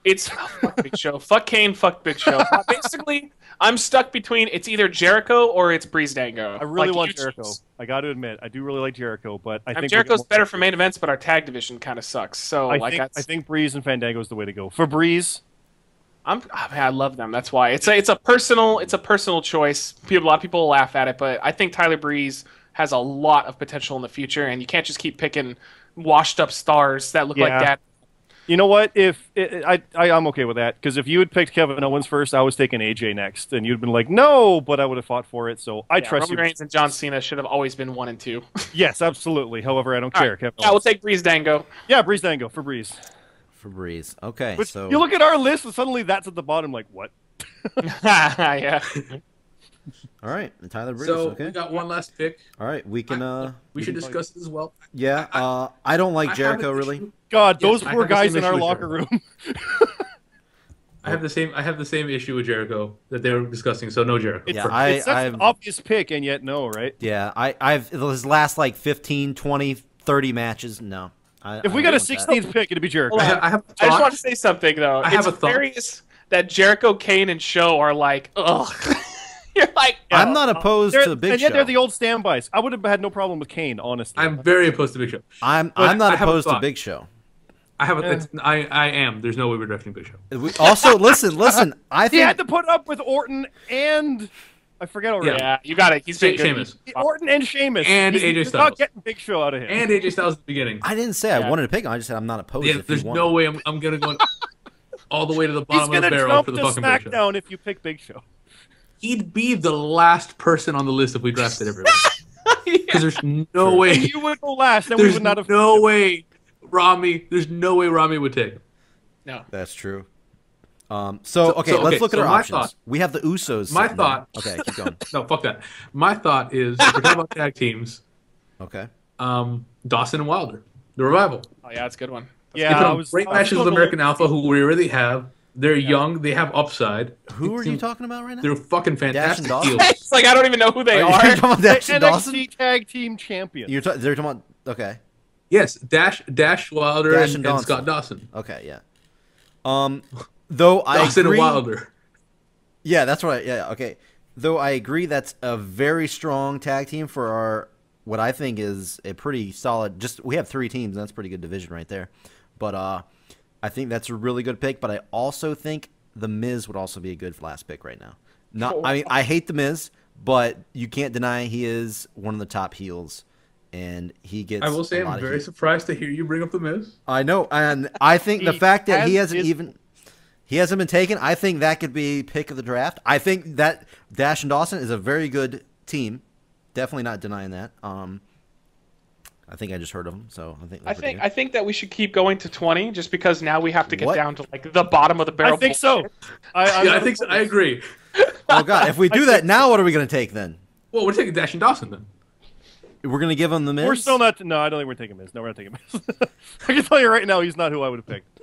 it's fuck Big Show, fuck Kane, fuck Big Show. Basically, I'm stuck between it's either Jericho or it's Breeze Dango. I really want Jericho. I got to admit, I do really like Jericho, but I think Jericho's better for main events, but our tag division kind of sucks. So I think Breeze and Fandango is the way to go. For Breeze, I love them. That's why it's a personal choice. A lot of people will laugh at it, but I think Tyler Breeze has a lot of potential in the future, and you can't just keep picking washed up stars that look like that. You know what? I'm okay with that, because if you had picked Kevin Owens first, I was taking AJ next, and you'd been like, no, but I would have fought for it. So I trust you. Roman Reigns and John Cena should have always been 1 and 2. Yes, absolutely. However, I don't care. Right. Yeah, we'll take Breeze Dango. Yeah, Breeze Dango for Breeze. For Breeze. Okay, but so you look at our list, and suddenly that's at the bottom. Like what? Yeah. All right, Tyler Breeze. So okay. we got one last pick. All right, we can. We should discuss it as well. Yeah. I don't like Jericho really. God, those poor guys in our locker room. I have the same issue with Jericho that they were discussing. So no Jericho. It's an obvious pick, and yet no, right? Yeah, I've his last like 15, 20, 30 matches. No. If we got a 16th pick, it'd be Jericho. I just want to say something though. It's hilarious that Jericho, Kane, and Show are like, ugh. You're like, I'm not opposed to Big Show. And yet they're the old standbys. I would have had no problem with Kane, honestly. I'm very opposed to Big Show. I'm not opposed to Big Show. I am. There's no way we're drafting Big Show. Also, listen. I think he had to put up with Orton and I forget already. Yeah, you got it. He's Sheamus. Orton and Sheamus. And AJ Styles. Not getting Big Show out of him. And AJ Styles at the beginning. I didn't say I wanted to pick him. I just said I'm not opposed. Yeah, there's no way I'm gonna go all the way to the bottom of the barrel for the fucking Big Show. SmackDown if you pick Big Show. He'd be the last person on the list if we drafted everyone. Because there's no way. And you would go last, and we would not have. No way, Rami. There's no way Rami would take him. No, that's true. Let's look at our options. We have the Usos. My thought. Okay, keep going. No, fuck that. My thought is if we're talking about tag teams. Okay. Dawson and Wilder, the Revival. Oh yeah, that's a good one. Great matches with American Alpha, who we really have. They're young. They have upside. Who are you talking about right now? They're fucking fantastic. It's like I don't even know who they are. You're talking about Dash and Dawson? NXT Tag Team Champions. They're talking about Yes, Dash Wilder and Scott Dawson. Okay, yeah. Though I Dawson agree, and Wilder. Yeah, that's right. Yeah, okay. Though I agree, that's a very strong tag team for our what I think is a pretty solid. We have 3 teams. And that's a pretty good division right there. But I think that's a really good pick, but I also think The Miz would also be a good last pick right now. I mean, I hate The Miz, but you can't deny he is one of the top heels, and he gets. I will say I'm very surprised to hear you bring up The Miz. I know, and I think the fact that he hasn't been taken, I think that could be pick of the draft. I think that Dash and Dawson is a very good team. Definitely not denying that. I think I just heard of them, so I think that we should keep going to 20, just because now we have to get down to like the bottom of the barrel. I think so. I think so. I agree. Oh god, if we do that now, what are we going to take then? Well, we're taking Dash and Dawson then. We're going to give him The Miz. We're still not. No, I don't think we're taking Miz. No, we're not taking Miz. I can tell you right now, he's not who I would have picked.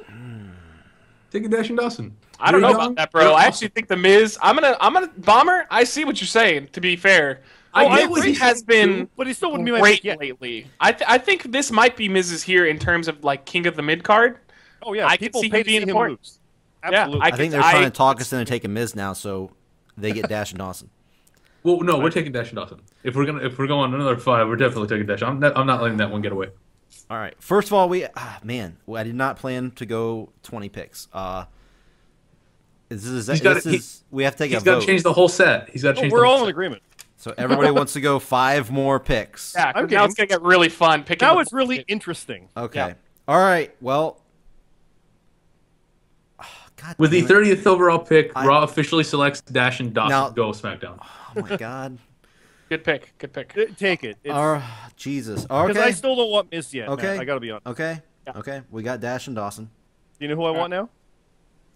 Taking Dash and Dawson. I don't know about that, bro. I actually think The Miz. I'm gonna Bomber. I see what you're saying. To be fair. He has been but he still wouldn't be great lately. I think this might be Miz's here in terms of like king of the mid card. Oh yeah, I can see him being important. Moves. Absolutely. Yeah, I think they're trying to talk us into taking Miz now, so they get Dash and Dawson. Well, no, we're taking Dash and Dawson. If we're going another 5, we're definitely taking Dash. I'm not letting that one get away. All right. First of all, I did not plan to go 20 picks. We have to take a vote. He's got to change the whole set. He's got to change. We're all in agreement. So everybody wants to go 5 more picks. Yeah, now it's gonna get really fun. Now it's really interesting. Okay. Yeah. All right. Well. God With the damn it. 30th overall pick, Raw officially selects Dash and Dawson Now- to go SmackDown. Oh my God. Good pick. Good pick. Take it. Jesus. Because Okay. I still don't want Miz yet. Okay. Matt. I gotta be honest. Okay. Yeah. Okay. We got Dash and Dawson. You know who I want now?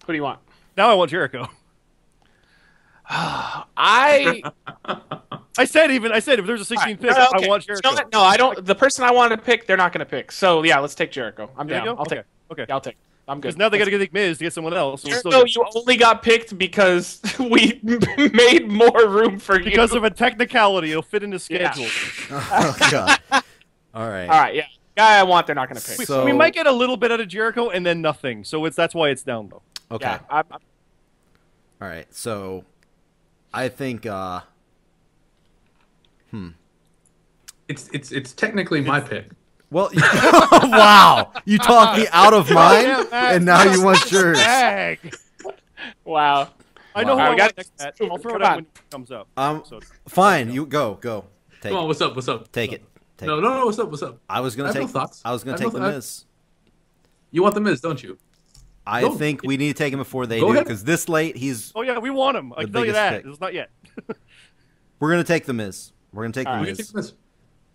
Who do you want? Now I want Jericho. I said if there's a 16th pick, okay. I want Jericho. No, I don't. The person I wanted to pick, they're not going to pick. So yeah, let's take Jericho. I'm down. Jericho? I'll take. Okay. Yeah, I'll take. I'm good. Because now they got to get Miz to get someone else. So Jericho, you only got picked because we made more room for you. Because of a technicality, it'll fit in the schedule. Oh God. All right. All right, yeah. Guy I want, they're not going to pick. So- We might get a little bit out of Jericho and then nothing. So that's why it's down low. Okay. Yeah, All right. So, I think. It's technically my pick. Well, wow! You talked me out of mine, and now you want yours. Dang. wow. I know who Wow. I We got- want next, Matt. I'll throw it Come out on. when it comes up. So, Fine. You go. Take Come on, it. what's up? What's up? Take it. Take No, it. no, no. What's up? What's up? I was gonna I have no take. thoughts. I was gonna I have take no- the Miz. You want the Miz, don't you? I Go. think we need to take him before they Go do ahead. because this late he's. oh yeah, we want him. I The can tell you biggest that. pick. It's not yet. We're gonna take the Miz. We're gonna take the All right. We can take Miz. the Miz.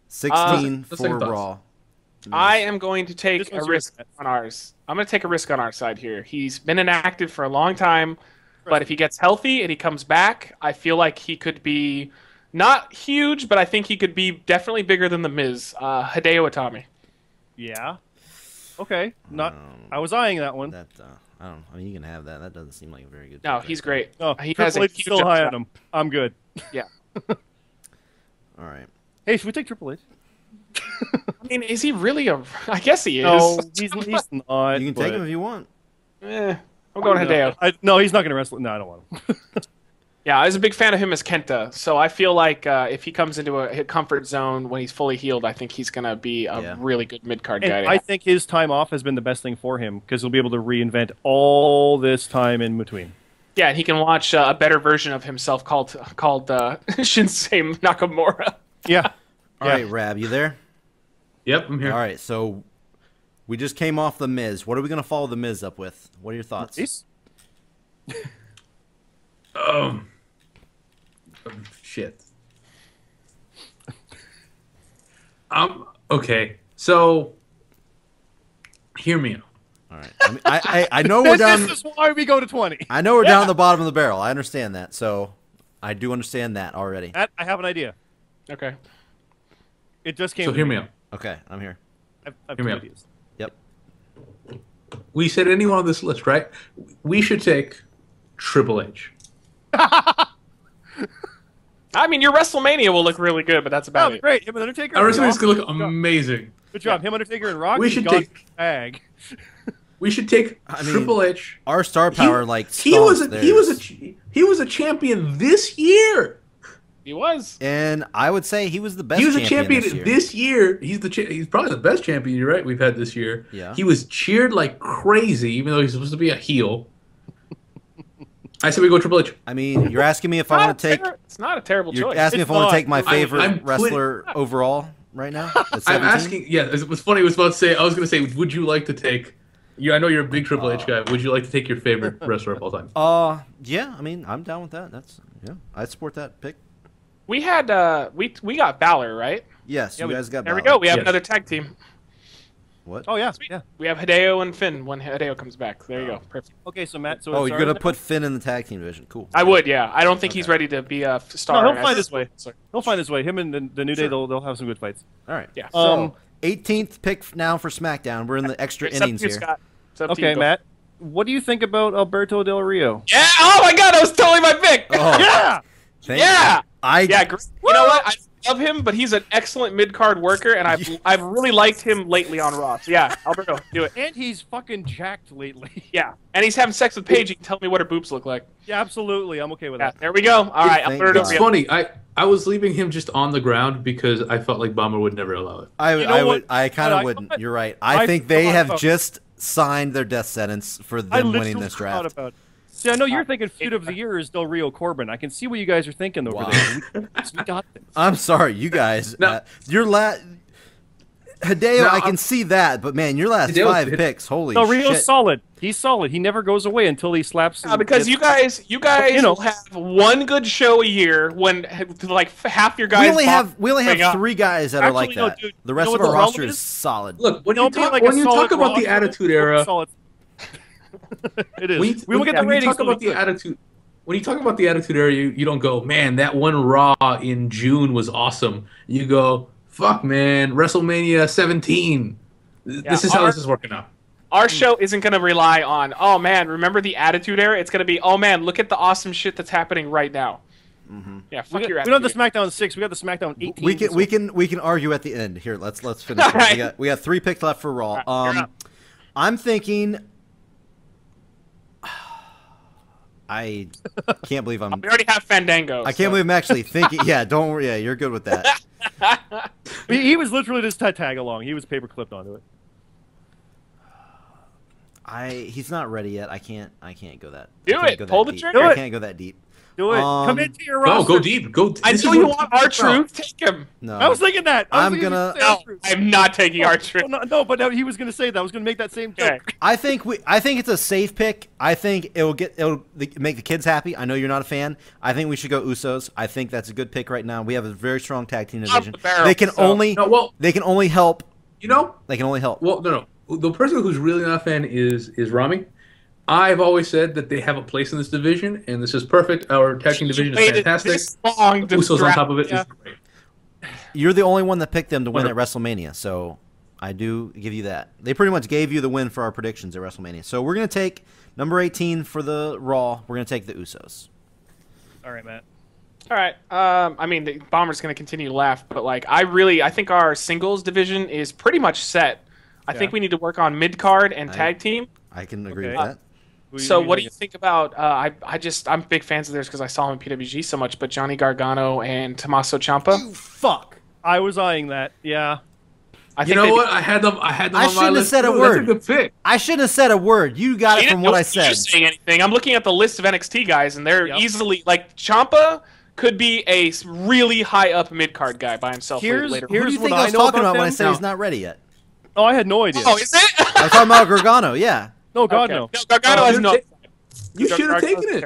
16 Let's for take thoughts. Raw. I am going to take This a one's risk yours. on ours. I'm going to take a risk on our side here. He's been inactive for a long time, but if he gets healthy and he comes back, I feel like he could be not huge, but I think he could be definitely bigger than the Miz. Hideo Itami. Yeah. Okay. I was eyeing that one. That I don't know. I mean, you can have that. That doesn't seem like a very good. No, pick he's right great. Oh, He Triple has a H is huge still high upside. on him. I'm good. Yeah. there. All right. Hey, should we take Triple H? I mean, is he really a? I guess he is. No, he's not. You can take him if you want. I'm going Hideo. No, he's not going to wrestle. No, I don't want him. Yeah, I was a big fan of him as Kenta, so I feel like if he comes into a comfort zone when he's fully healed, I think he's going to be a really good mid-card guy. And I think his time off has been the best thing for him because he'll be able to reinvent all this time in between. Yeah, and he can watch a better version of himself called Shinsei Nakamura. Yeah. All right, Rab, you there? Yep, I'm here. All right, so we just came off the Miz. What are we gonna follow the Miz up with? What are your thoughts? Shit. Okay. So, hear me out. All right. I mean, I know we're down. This is why we go to 20. I know we're down at the bottom of the barrel. I understand that. So I do understand that already. Matt, I have an idea. Okay. It just came. So to hear me. me out. Okay, I'm here. I've Hear me two out. ideas. Yep. We said anyone on this list, right? We should take Triple H. I mean, your WrestleMania will look really good, but that's about Oh, it. great. Him and Undertaker. Our WrestleMania's Awesome. gonna look amazing. Good job. Him, Undertaker, and Rock. We should got take- bag. We should take I mean, Triple H. Our star power, like he was stomps he was a champion this year. He was. and I would say he was the best. He was a champion this year. this year. He's probably the best champion. You're right. We've had this year. Yeah. He was cheered like crazy, even though he's supposed to be a heel. I said we go Triple H. I mean, you're asking me if I want to take. It's not a terrible You're choice. asking me if I want not. to take my favorite I'm wrestler overall right now. At I'm 17? asking. Yeah, it was funny. I was about to say. I was going to say, would you like to take? Yeah, I know you're a big Triple H guy. Would you like to take your favorite wrestler of all time? Yeah. I mean, I'm down with that. I support that pick. We had we got Balor, right? Yes, you guys got. There we Balor. go. We have Yes. another tag team. What? Oh yeah, yeah. We have Hideo and Finn when Hideo comes back. There you go. Perfect. Okay, so Matt. So Oh, it's you're ours gonna now? put Finn in the tag team division. Cool. I would, yeah. I don't think he's ready to be a star. No, he'll find as- his way. He'll find his way. Him and the New Day, Sure. they'll have some good fights. All right. Yeah. So 18th pick now for SmackDown. We're in the extra It's up to innings you, here. Scott. It's up to you. Okay, Go. Matt. What do you think about Alberto Del Rio? Yeah. Oh my God, that was totally my pick. Oh, Yeah. thank Yeah. you. Yeah, you know what? I love him, but he's an excellent mid-card worker, and I've really liked him lately on Raw. So yeah, Alberto, do it. And he's fucking jacked lately. Yeah, and he's having sex with Paige. He can tell me what her boobs look like. Yeah, absolutely. I'm okay with Yeah, that. there we go. All right, Thank Alberto. God. It's funny. I was leaving him just on the ground because I felt like Bomber would never allow it. I know what? kind of I wouldn't. thought- You're right. I I think they thought have about- just signed their death sentence for I them winning literally this thought draft. about See, I know you're thinking feud of the year is Del Rio Corbin. I can see what you guys are thinking over there. We got this. I'm sorry, you guys. No. Hideo, No, I can see that, but man, your last Hideo's- 5 picks, holy Del shit. Rio's solid. He's solid. He never goes away until he slaps. Because you guys will have one good show a year when like half your guys. We only have 3 guys that are like Actually, no, that. dude, The rest you know of what our the roster problem is is? solid. Look, when you Don't be talk, like a when you solid talk about the roster. Attitude Era, Solid. It is. when We will get the you ratings. talk about the Attitude, when you talk about the Attitude Era, you don't go, man, that one Raw in June was awesome. You go, fuck, man, WrestleMania 17. This is how this is working out. Our show isn't going to rely on, oh man, remember the Attitude Era? It's going to be, oh man, look at the awesome shit that's happening right now. Mm-hmm. Yeah, fuck We your don't have the Attitude SmackDown 6. We got the SmackDown 18. We can argue at the end. Here, let's finish. Right. We got 3 picks left for Raw. Right, I'm thinking. I can't believe I'm. We already have Fandango. I can't believe I'm actually thinking. Yeah, don't worry. Yeah, you're good with that. He was literally just tag along. He was paper clipped onto it. He's not ready yet. I can't go that. Do I can't it. go that Pull the deep. trigger. I can't go that deep. Do it. Come into your roster. Go deep. Go. I this know is you what want I'm our talking about. truth. Take him. No, I was thinking that. I'm gonna. No, I'm not taking our truth. No, but he was going to say that. I was going to make that same joke. Okay. I think it's a safe pick. I think it'll make the kids happy. I know you're not a fan. I think we should go Usos. I think that's a good pick right now. We have a very strong tag team division. the barrel, They can so- only No, they can only help. You know, They can only help. well, no. The person who's really not a fan is Rami. I've always said that they have a place in this division, and this is perfect. Our tag team division is Waited fantastic. this long to Usos on draft- top of it is yeah. great. You're the only one that picked them to win at 100%. WrestleMania, so I do give you that. They pretty much gave you the win for our predictions at WrestleMania. So we're gonna take number 18 for the Raw. We're gonna take the Usos. All right, Matt. All right. I mean, the Bomber's going to continue to laugh, but like, I think our singles division is pretty much set. I think we need to work on mid card and tag team. I can agree Okay. with that. So what do you think about? I'm big fans of theirs because I saw him in PWG so much. But Johnny Gargano and Tommaso Ciampa. Fuck. I was eyeing that. Yeah. I You think know they'd what? be- I had them on I my shouldn't have list. said a too. word. That's a good pick. I shouldn't have said a word. You got it from what I said. You're saying anything. I'm looking at the list of NXT guys, and they're easily like Ciampa could be a really high up mid card guy by himself Here's- later. Who do you what think I I was know talking about about when I them? said No. he's not ready yet? Oh, I had no idea. Oh, is it? I was talking about Gargano. Yeah, No, God, Okay. no. Gargano has you're no. You should have taken it.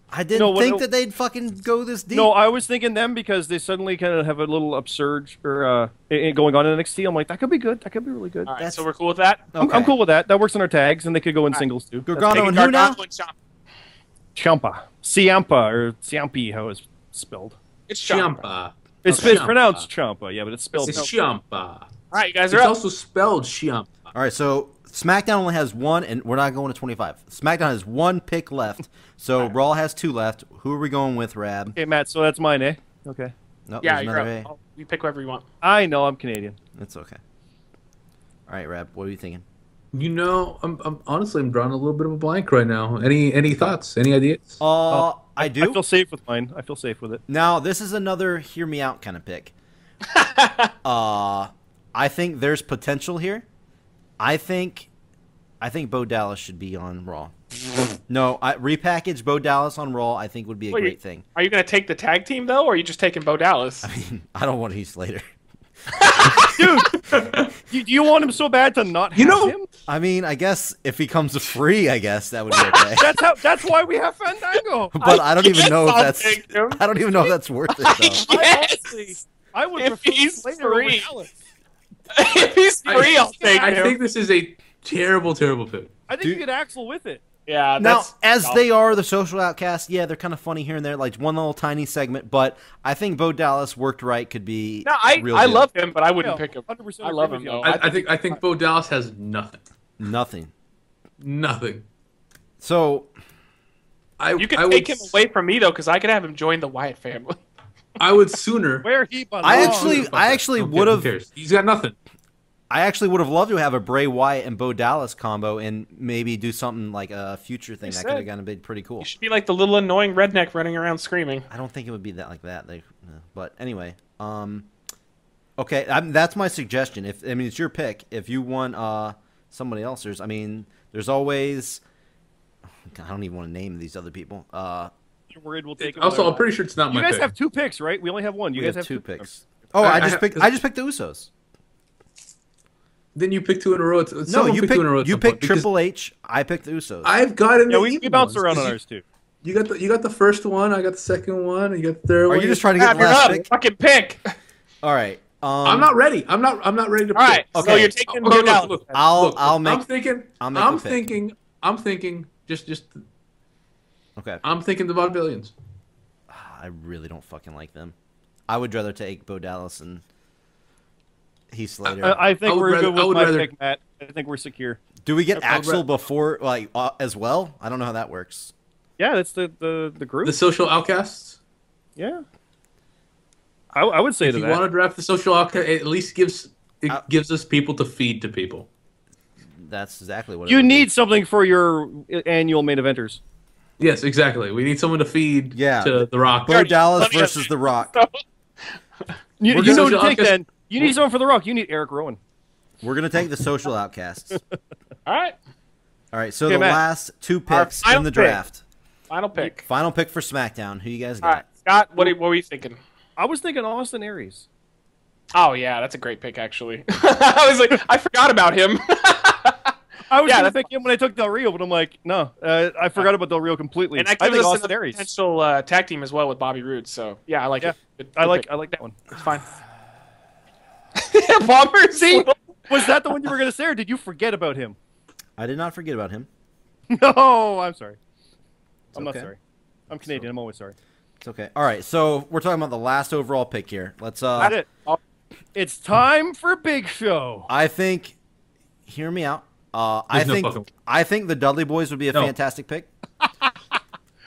I didn't No, what- think that they'd fucking go this deep. No, I was thinking them because they suddenly kind of have a little upsurge or going on in NXT. I'm like, that could be good. That could be really good. All right, That's- so we're cool with that. Okay. I'm cool with that. That works in our tags, and they could go in singles too. Gargano Taking and who now? Gargano and Ciampa. Ciampa or Ciampi, how it's spelled. It's Ciampa. Ciampa. It's Ciampa. pronounced Ciampa, yeah, but it's spelled. It's Ciampa. All right, you guys It's are up. also spelled Ciampa. All right, so SmackDown only has 1, and we're not going to 25. SmackDown has 1 pick left, so Raw has 2 left. Who are we going with, Rab? Okay, Matt. So that's mine, eh? Okay. No, Yeah, there's you're another up. A. Oh, you pick whoever you want. I know I'm Canadian. It's okay. All right, Rab, what are you thinking? You know, I'm honestly drawing a little bit of a blank right now. Any thoughts? Any ideas? I do. I feel safe with mine. I feel safe with it. Now, this is another hear me out kind of pick. I think there's potential here. I think Bo Dallas should be on Raw. No, repackage Bo Dallas on Raw. I think would be a great thing. Are you going to take the tag team though, or are you just taking Bo Dallas? I don't want Heath Slater. Dude, do you want him so bad to not have him? I mean, I guess if he comes free, I guess that would be okay. That's why we have Fandango. But I don't even know if I'll that's. take him. I don't even know if that's worth it though. Yes. I would If prefer he's Slater over free. Dallas. If he's free, I'll take I him. think this is a terrible pick. I think you get Axel with it. Yeah. Now, That's, as they are the social outcasts, yeah, they're kind of funny here and there, like one little tiny segment. But I think Bo Dallas worked right could be. No, real I good. love him, but I wouldn't Yeah, pick him. 100% I love agree him with though. you. I think Bo Dallas has nothing. Nothing. Nothing. So You can take him away from me though, because I could have him join the Wyatt family. I would sooner. Where he belongs. I actually Who would have. cares? He's got nothing. I actually would have loved to have a Bray Wyatt and Bo Dallas combo and maybe do something like a future thing that could have gotten been pretty cool. You should be like the little annoying redneck running around screaming. I don't think it would be that like that. But anyway, okay, that's my suggestion. It's your pick. If you want somebody else, there's always. I don't even want to name these other people. You're worried we'll take them. Also, I'm pretty sure it's not my pick. You guys pick. have 2 picks, right? We only have 1. You guys have 2 picks. Oh, I just picked the Usos. Then you picked 2 in a row. No, you picked Triple H. I picked the Usos. I've gotten we bounced around on ours too. You got the first one. I got the second one. You got the third one. Are you just trying to get the last pick? Fucking pick. All right. I'm not ready. I'm not ready to pick. All right. Okay. So you're taking Bo Dallas. Look, I'll make. I'm thinking. Just. Okay. I'm thinking the Vaudevillians. I really don't fucking like them. I would rather take Bo Dallas and Heath Slater. I think we're good with my pick, Matt. I think we're secure. Do we get Axel before, as well? I don't know how that works. Yeah, that's the group. The social outcasts. Yeah. I would say if to you that. want to draft the social outcast, it at least gives us people to feed to people. That's exactly what you need something for your annual main eventers. Yes, exactly. We need someone to feed to The Rock. Bo Dallas versus The Rock. You know what to take then. You need someone for The Rock. You need Eric Rowan. We're going to take the social outcasts. All right. All right, so the last 2 picks in the draft. Final pick. Final pick for SmackDown. Who you guys got? All right, Scott, what were you thinking? I was thinking Austin Aries. Oh, yeah, that's a great pick, actually. I was like, I forgot about him. I was going to pick him when I took Del Rio, but I'm like, no, I forgot about Del Rio completely. And I think Austin Aries potential tag team as well with Bobby Roode. So yeah, I like it. I like that one. It's fine. Bomber, see, was that the one you were going to say, or did you forget about him? I did not forget about him. No, I'm sorry. I'm not sorry. I'm Canadian. I'm always sorry. It's okay. All right, so we're talking about the last overall pick here. Let's. That's it. It's time for Big Show. I think. Hear me out. I think the Dudley Boys would be a fantastic pick.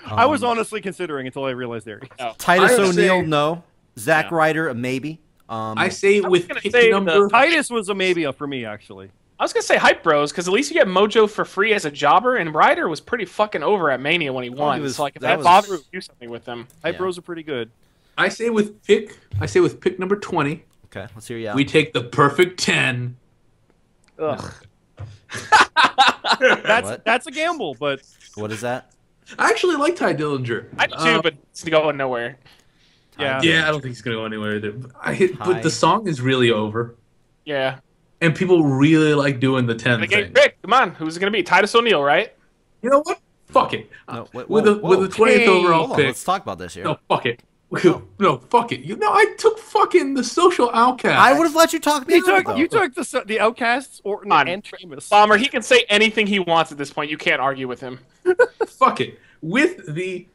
I was honestly considering until I realized there. Titus O'Neil, no. Zack Ryder, a maybe. I say with pick number. Titus was a maybe for me, actually. I was gonna say Hype Bros because at least you get Mojo for free as a jobber, and Ryder was pretty fucking over at Mania when he won. So like if that Bob would do something with them. Hype Bros are pretty good. I say with pick number 20. Okay, let's hear you out. We take the perfect 10. Ugh. That's a gamble, but what is that? I actually like Ty Dillinger. I do too, but it's going nowhere. Yeah, I don't think he's gonna go anywhere either. But the song is really over. Yeah. And people really like doing the 10 thing. Pick. Come on, who's it gonna be? Titus O'Neil, right? You know what? Fuck it. No, with the 20th overall pick. Let's talk about this here. No, fuck it. No, fuck it. I took fucking the social outcast. I would have let you talk. You took the outcasts, Orton and Sheamus. Bomber, he can say anything he wants at this point. You can't argue with him. Fuck it. With the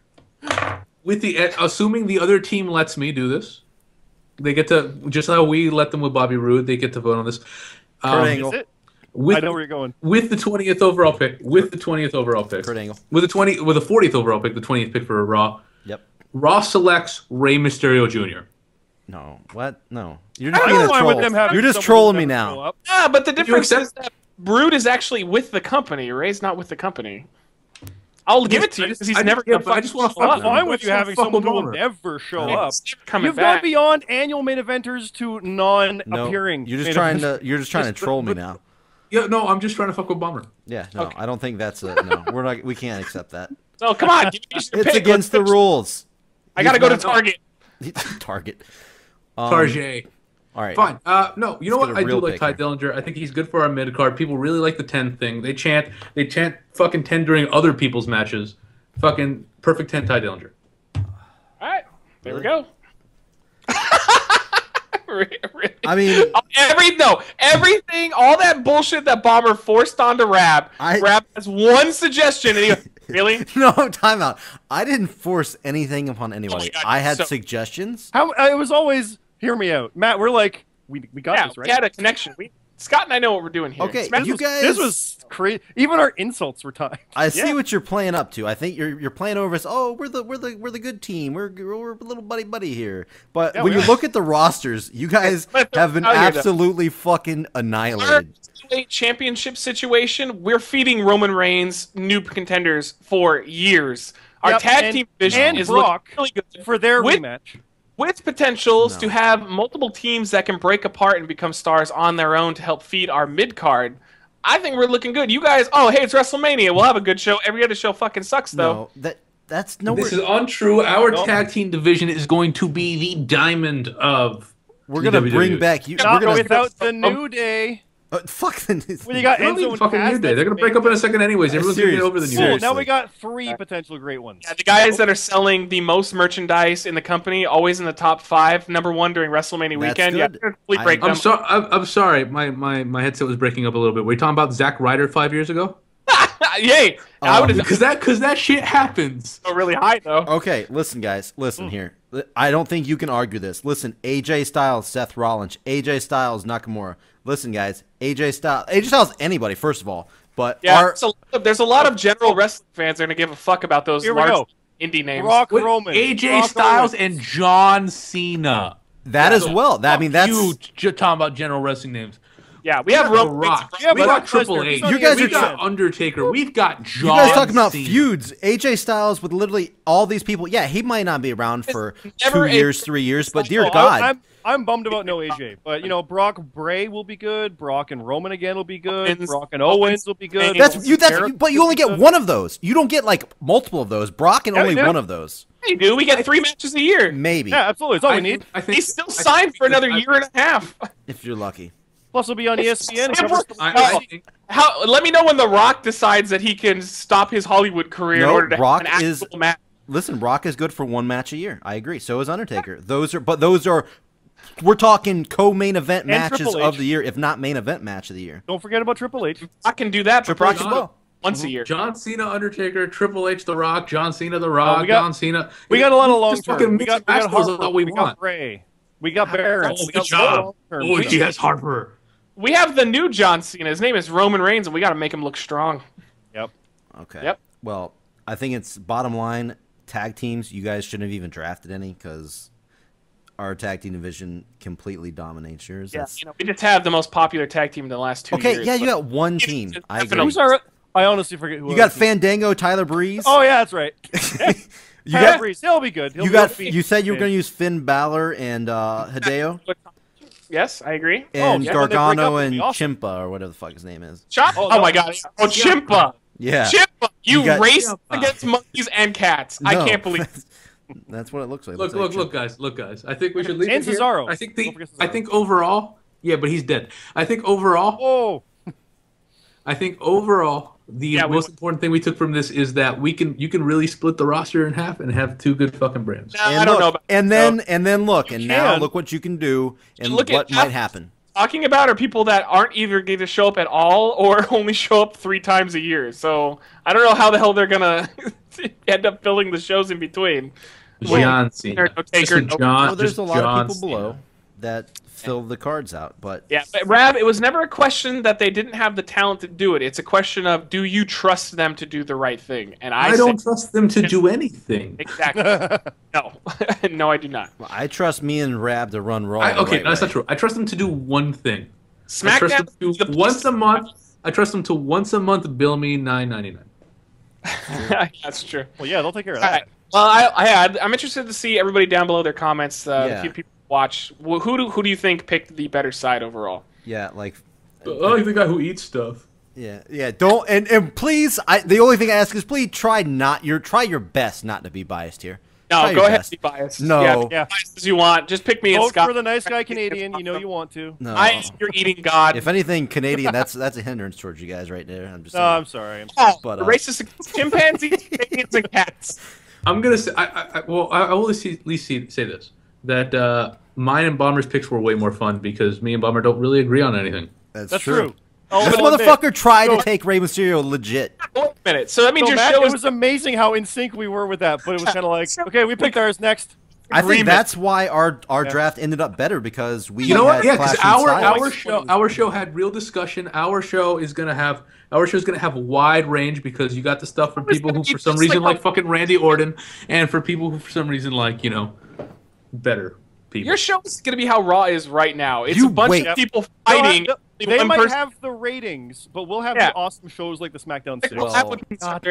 assuming the other team lets me do this, they get to, just how we let them with Bobby Roode, they get to vote on this. I know where you're going. With the 20th overall pick. Kurt Angle. With the 40th overall pick, the 20th pick for Raw. Yep. Raw selects Rey Mysterio Jr. No. What? No. You're just being a troll. You're just trolling me now. Yeah, but the difference is that Roode is actually with the company. Ray's not with the company. I'll give it to you because he's never going to I just want to fuck I'm fine with you having someone who will never show up. You've gone beyond annual main eventers to non-appearing. You're just trying to troll me now. Yeah, no, I'm just trying to fuck with Bomber. Yeah, no, I don't think that's no. We can't accept that. No, come on, it's against the rules. I gotta go to Target. Target. Target. All right. Fine. No, you know what? I do like Ty Dillinger. I think he's good for our mid card. People really like the 10 thing. They chant fucking 10 during other people's matches. Fucking perfect 10 Ty Dillinger. All right. There we go. I mean, everything, all that bullshit that Bomber forced onto Rab. Rab has one suggestion, and he goes, really? No, time out. I didn't force anything upon anybody. I had suggestions. It was always, hear me out, Matt. We're like, we got this, right? We had a connection. Scott and I know what we're doing here. Okay, this was crazy. Even our insults were timed. I see what you're playing up to. I think you're playing over as, oh, we're the good team. We're a little buddy here. But when you look at the rosters, you guys have been absolutely fucking annihilated. Our championship situation, we're feeding Roman Reigns new contenders for years. Our tag team division is Brock really good for their rematch. With potentials to have multiple teams that can break apart and become stars on their own to help feed our mid-card. I think we're looking good. You guys, oh, hey, it's WrestleMania. We'll have a good show. Every other show fucking sucks, though. No, that's nowhere. This is untrue. Our tag team division is going to be the diamond of. We're gonna bring back you. Not without the New Day. Fuck the. Well, you got Enzo and fucking New Day. They're gonna break up in a second, anyways. Everyone's gonna get over the New Day. Now we got 3 potential great ones. Yeah, the guys that are selling the most merchandise in the company, always in the top 5, #1 during WrestleMania weekend. Good. Yeah, break them. I'm sorry. My headset was breaking up a little bit. Were you talking about Zack Ryder 5 years ago? Yay! Because that shit happens. So really high though. Okay, listen, guys. Listen here. I don't think you can argue this. Listen, AJ Styles, Seth Rollins, AJ Styles, Nakamura. Listen, guys. AJ Styles, anybody, first of all. But yeah, there's a lot of general wrestling fans that are gonna give a fuck about those large indie names. Brock Roman, AJ Styles, and John Cena. That as well. That's huge. Talking about general wrestling names. Yeah, we have Roman Rock. Yeah, we got Triple H. You guys got Undertaker. We've got John. You guys talking about Cena. feuds? AJ Styles with literally all these people. Yeah, he might not be around for 2 years, 3 years, but dear God. I'm bummed about no AJ, but Brock Bray will be good. Brock and Roman again will be good. Brock and Owens will be good. But you only get one of those. You don't get like multiple of those. Brock and only one of those. Hey, dude, we get 3 matches a year. Maybe. Yeah, absolutely. That's all we need. He's still signed for another year and a half. If you're lucky. Plus, he'll be on ESPN. Let me know when The Rock decides that he can stop his Hollywood career in order to have an actual match. Listen, Rock is good for 1 match a year. I agree. So is Undertaker. Those are. We're talking co-main event matches of the year, if not main event match of the year. Don't forget about Triple H. I can do that, but Brock as well. Once a year. John Cena, Undertaker, Triple H, The Rock, John Cena, The Rock, John Cena. We got a lot of long term. We got Harper. We got Bray. We got Baron. Good job. Oh, yes, Harper. We have the new John Cena. His name is Roman Reigns, and we got to make him look strong. Yep. Okay. Yep. Well, I think it's bottom line, tag teams, you guys shouldn't have even drafted any because our tag team division completely dominates yours. Yeah, we just have the most popular tag team in the last 2 years. Okay, yeah, you got one team. I agree. I honestly forget who. You got Fandango, Tyler Breeze. Oh yeah, that's right. Tyler Breeze, he'll be good. You said you were going to use Finn Balor and Hideo. Yes, I agree. And Gargano and Ciampa, or whatever the fuck his name is. Oh my God! Oh, Ciampa. Yeah. Ciampa, you race against monkeys and cats. I can't believe. That's what it looks like. Look, guys. I think we should leave it here. Cesaro. I think overall, yeah, but he's dead. I think overall, the most important thing we took from this is that you can really split the roster in half and have 2 good fucking brands. I don't know about now look what you can do and what might happen. Talking about are people that aren't either going to show up at all or only show up 3 times a year. So I don't know how the hell they're gonna end up filling the shows in between. John Cena. There's a lot of people below that fill the cards out, but Rab, it was never a question that they didn't have the talent to do it. It's a question of, do you trust them to do the right thing? And I don't trust them to do anything. Exactly. No, no, I do not. Well, I trust me and Rab to run Raw. That's not true. I trust them to do one thing. SmackDown. I trust them to once a month. I trust them to once a month bill me $9.99. That's true. Well, yeah, they'll take care of that. Well, I'm interested to see everybody down below their comments. A few people watch. Who do you think picked the better side overall? Yeah, like the guy who eats stuff. Yeah. Don't and please. The only thing I ask is please try your best not to be biased here. No, go ahead and be biased. No, yeah, biased as you want. Just pick me and Scott. Vote for the nice guy Canadian. You know you want to. No, you're eating God. If anything, Canadian. That's a hindrance towards you guys right there. I'm just. No, I'm sorry. But racist against chimpanzees, Canadians, and cats. I'm gonna say. I will at least say this, that mine and Bomber's picks were way more fun because me and Bomber don't really agree on anything. That's true. This motherfucker tried to take Rey Mysterio legit. Wait a minute. So that means your Matt, show it was amazing how in sync we were with that, but it was kind of like, okay, we picked ours next. I think that's why our draft ended up better because we. You know what? Yeah, because our show had real discussion. Our show is gonna have wide range because you got the stuff for people who for some reason like fucking Randy Orton, and for people who for some reason like better people. Your show is gonna be how Raw is right now. It's a bunch of people fighting. They might have the ratings, but we'll have the awesome shows like the SmackDown 6.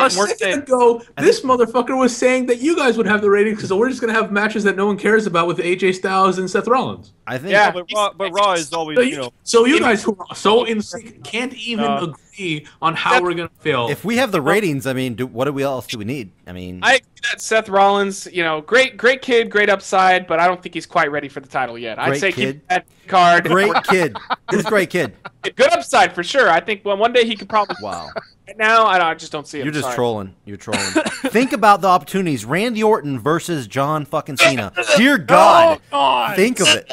A second ago, this motherfucker was saying that you guys would have the ratings because we're just going to have matches that no one cares about with AJ Styles and Seth Rollins. I think. Yeah, but Raw is always, So you guys who are so in sync can't even agree on how we're going to feel. If we have the ratings, I mean, what else do we need? I mean, I agree that Seth Rollins, great kid, great upside, but I don't think he's quite ready for the title yet. I'd say keep that card. Great kid. He's a great kid. Good upside for sure. I think one day he could probably. Wow. Right now, I just don't see it. You're just trolling. You're trolling. Think about the opportunities. Randy Orton versus John fucking Cena. Dear God. Oh, God. Think of it.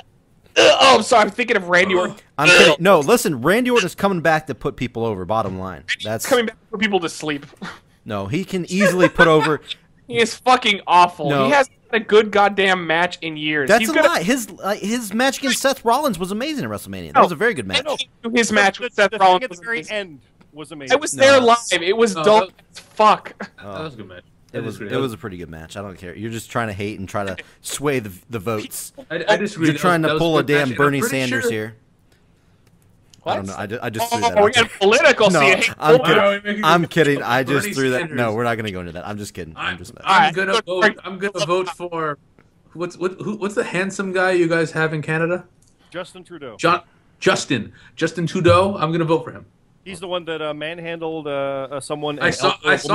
I'm sorry. I'm thinking of Randy Orton. I'm kidding. No, listen. Randy Orton is coming back to put people over. Bottom line. That's coming back for people to sleep. No, he can easily put over. He is fucking awful. No. He hasn't had a good goddamn match in years. That's a lie. His match against Seth Rollins was amazing at WrestleMania. That was a very good match. His match with Seth Rollins at the very end was amazing. I was there live. It was dull as fuck. That was a good match. It was a pretty good match. I don't care. You're just trying to hate and try to sway the votes. I disagree. You're trying to pull a damn Bernie I'm Sanders here. What? I don't know. I just threw that out. We're getting political. No, so you hate I'm kidding. I just Bernie threw that. Sanders. No, we're not going to go into that. I'm just kidding. I'm gonna vote for what's the handsome guy you guys have in Canada? Justin Trudeau. Justin Trudeau. I'm gonna vote for him. He's the one that manhandled someone. I saw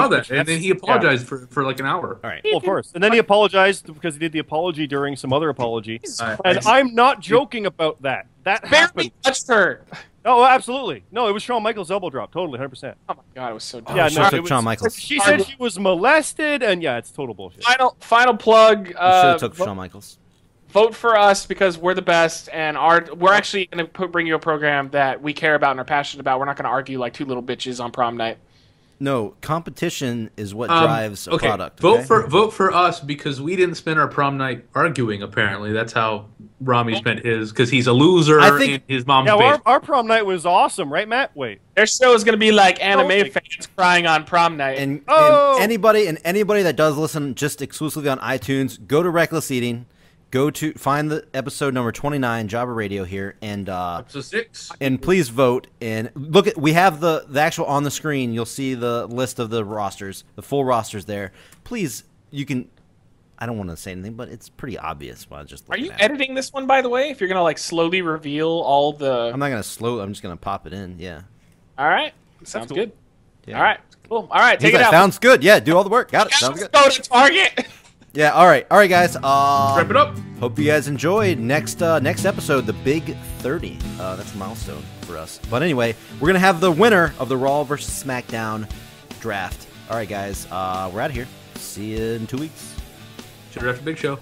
that, and then he apologized for like an hour. All right, well, of course, and then he apologized because he did the apology during some other apology. And I'm not joking about that. That happened. Touched her. Oh, absolutely. No, it was Shawn Michaels' elbow drop. Totally, 100%. Oh my god, it was so dumb. Yeah, no, took Shawn Michaels. She said she was molested, and yeah, it's total bullshit. Final plug. You should have took Shawn Michaels. Vote for us because we're the best, and we're actually going to bring you a program that we care about and are passionate about. We're not going to argue like two little bitches on prom night. No, competition is what drives a product. Okay? Vote for us because we didn't spend our prom night arguing. Apparently, that's how Rami spent his because he's a loser in his mom's basement. Our prom night was awesome, right, Matt? Wait, their show is going to be like anime fans crying on prom night. And anybody that does listen just exclusively on iTunes, go to Reckless Eating. Go to find the episode number 29, Jobber Radio here, and episode 6. And please vote. And look at we have the actual on the screen. You'll see the list of the rosters, the full rosters there. Please, you can. I don't want to say anything, but it's pretty obvious. While just are you editing this one, by the way? If you're gonna like slowly reveal all the, I'm not gonna I'm just gonna pop it in. Yeah. All right. Sounds cool. good. Yeah. All right. Cool. All right. Take it out. Sounds good. Yeah. Do all the work. Got it. Sounds good. Go to Target. Yeah, all right, guys. Wrap it up. Hope you guys enjoyed. Next episode, the Big 30. That's a milestone for us. But anyway, we're gonna have the winner of the Raw versus SmackDown draft. All right, guys. We're out of here. See you in 2 weeks. Should have a big show.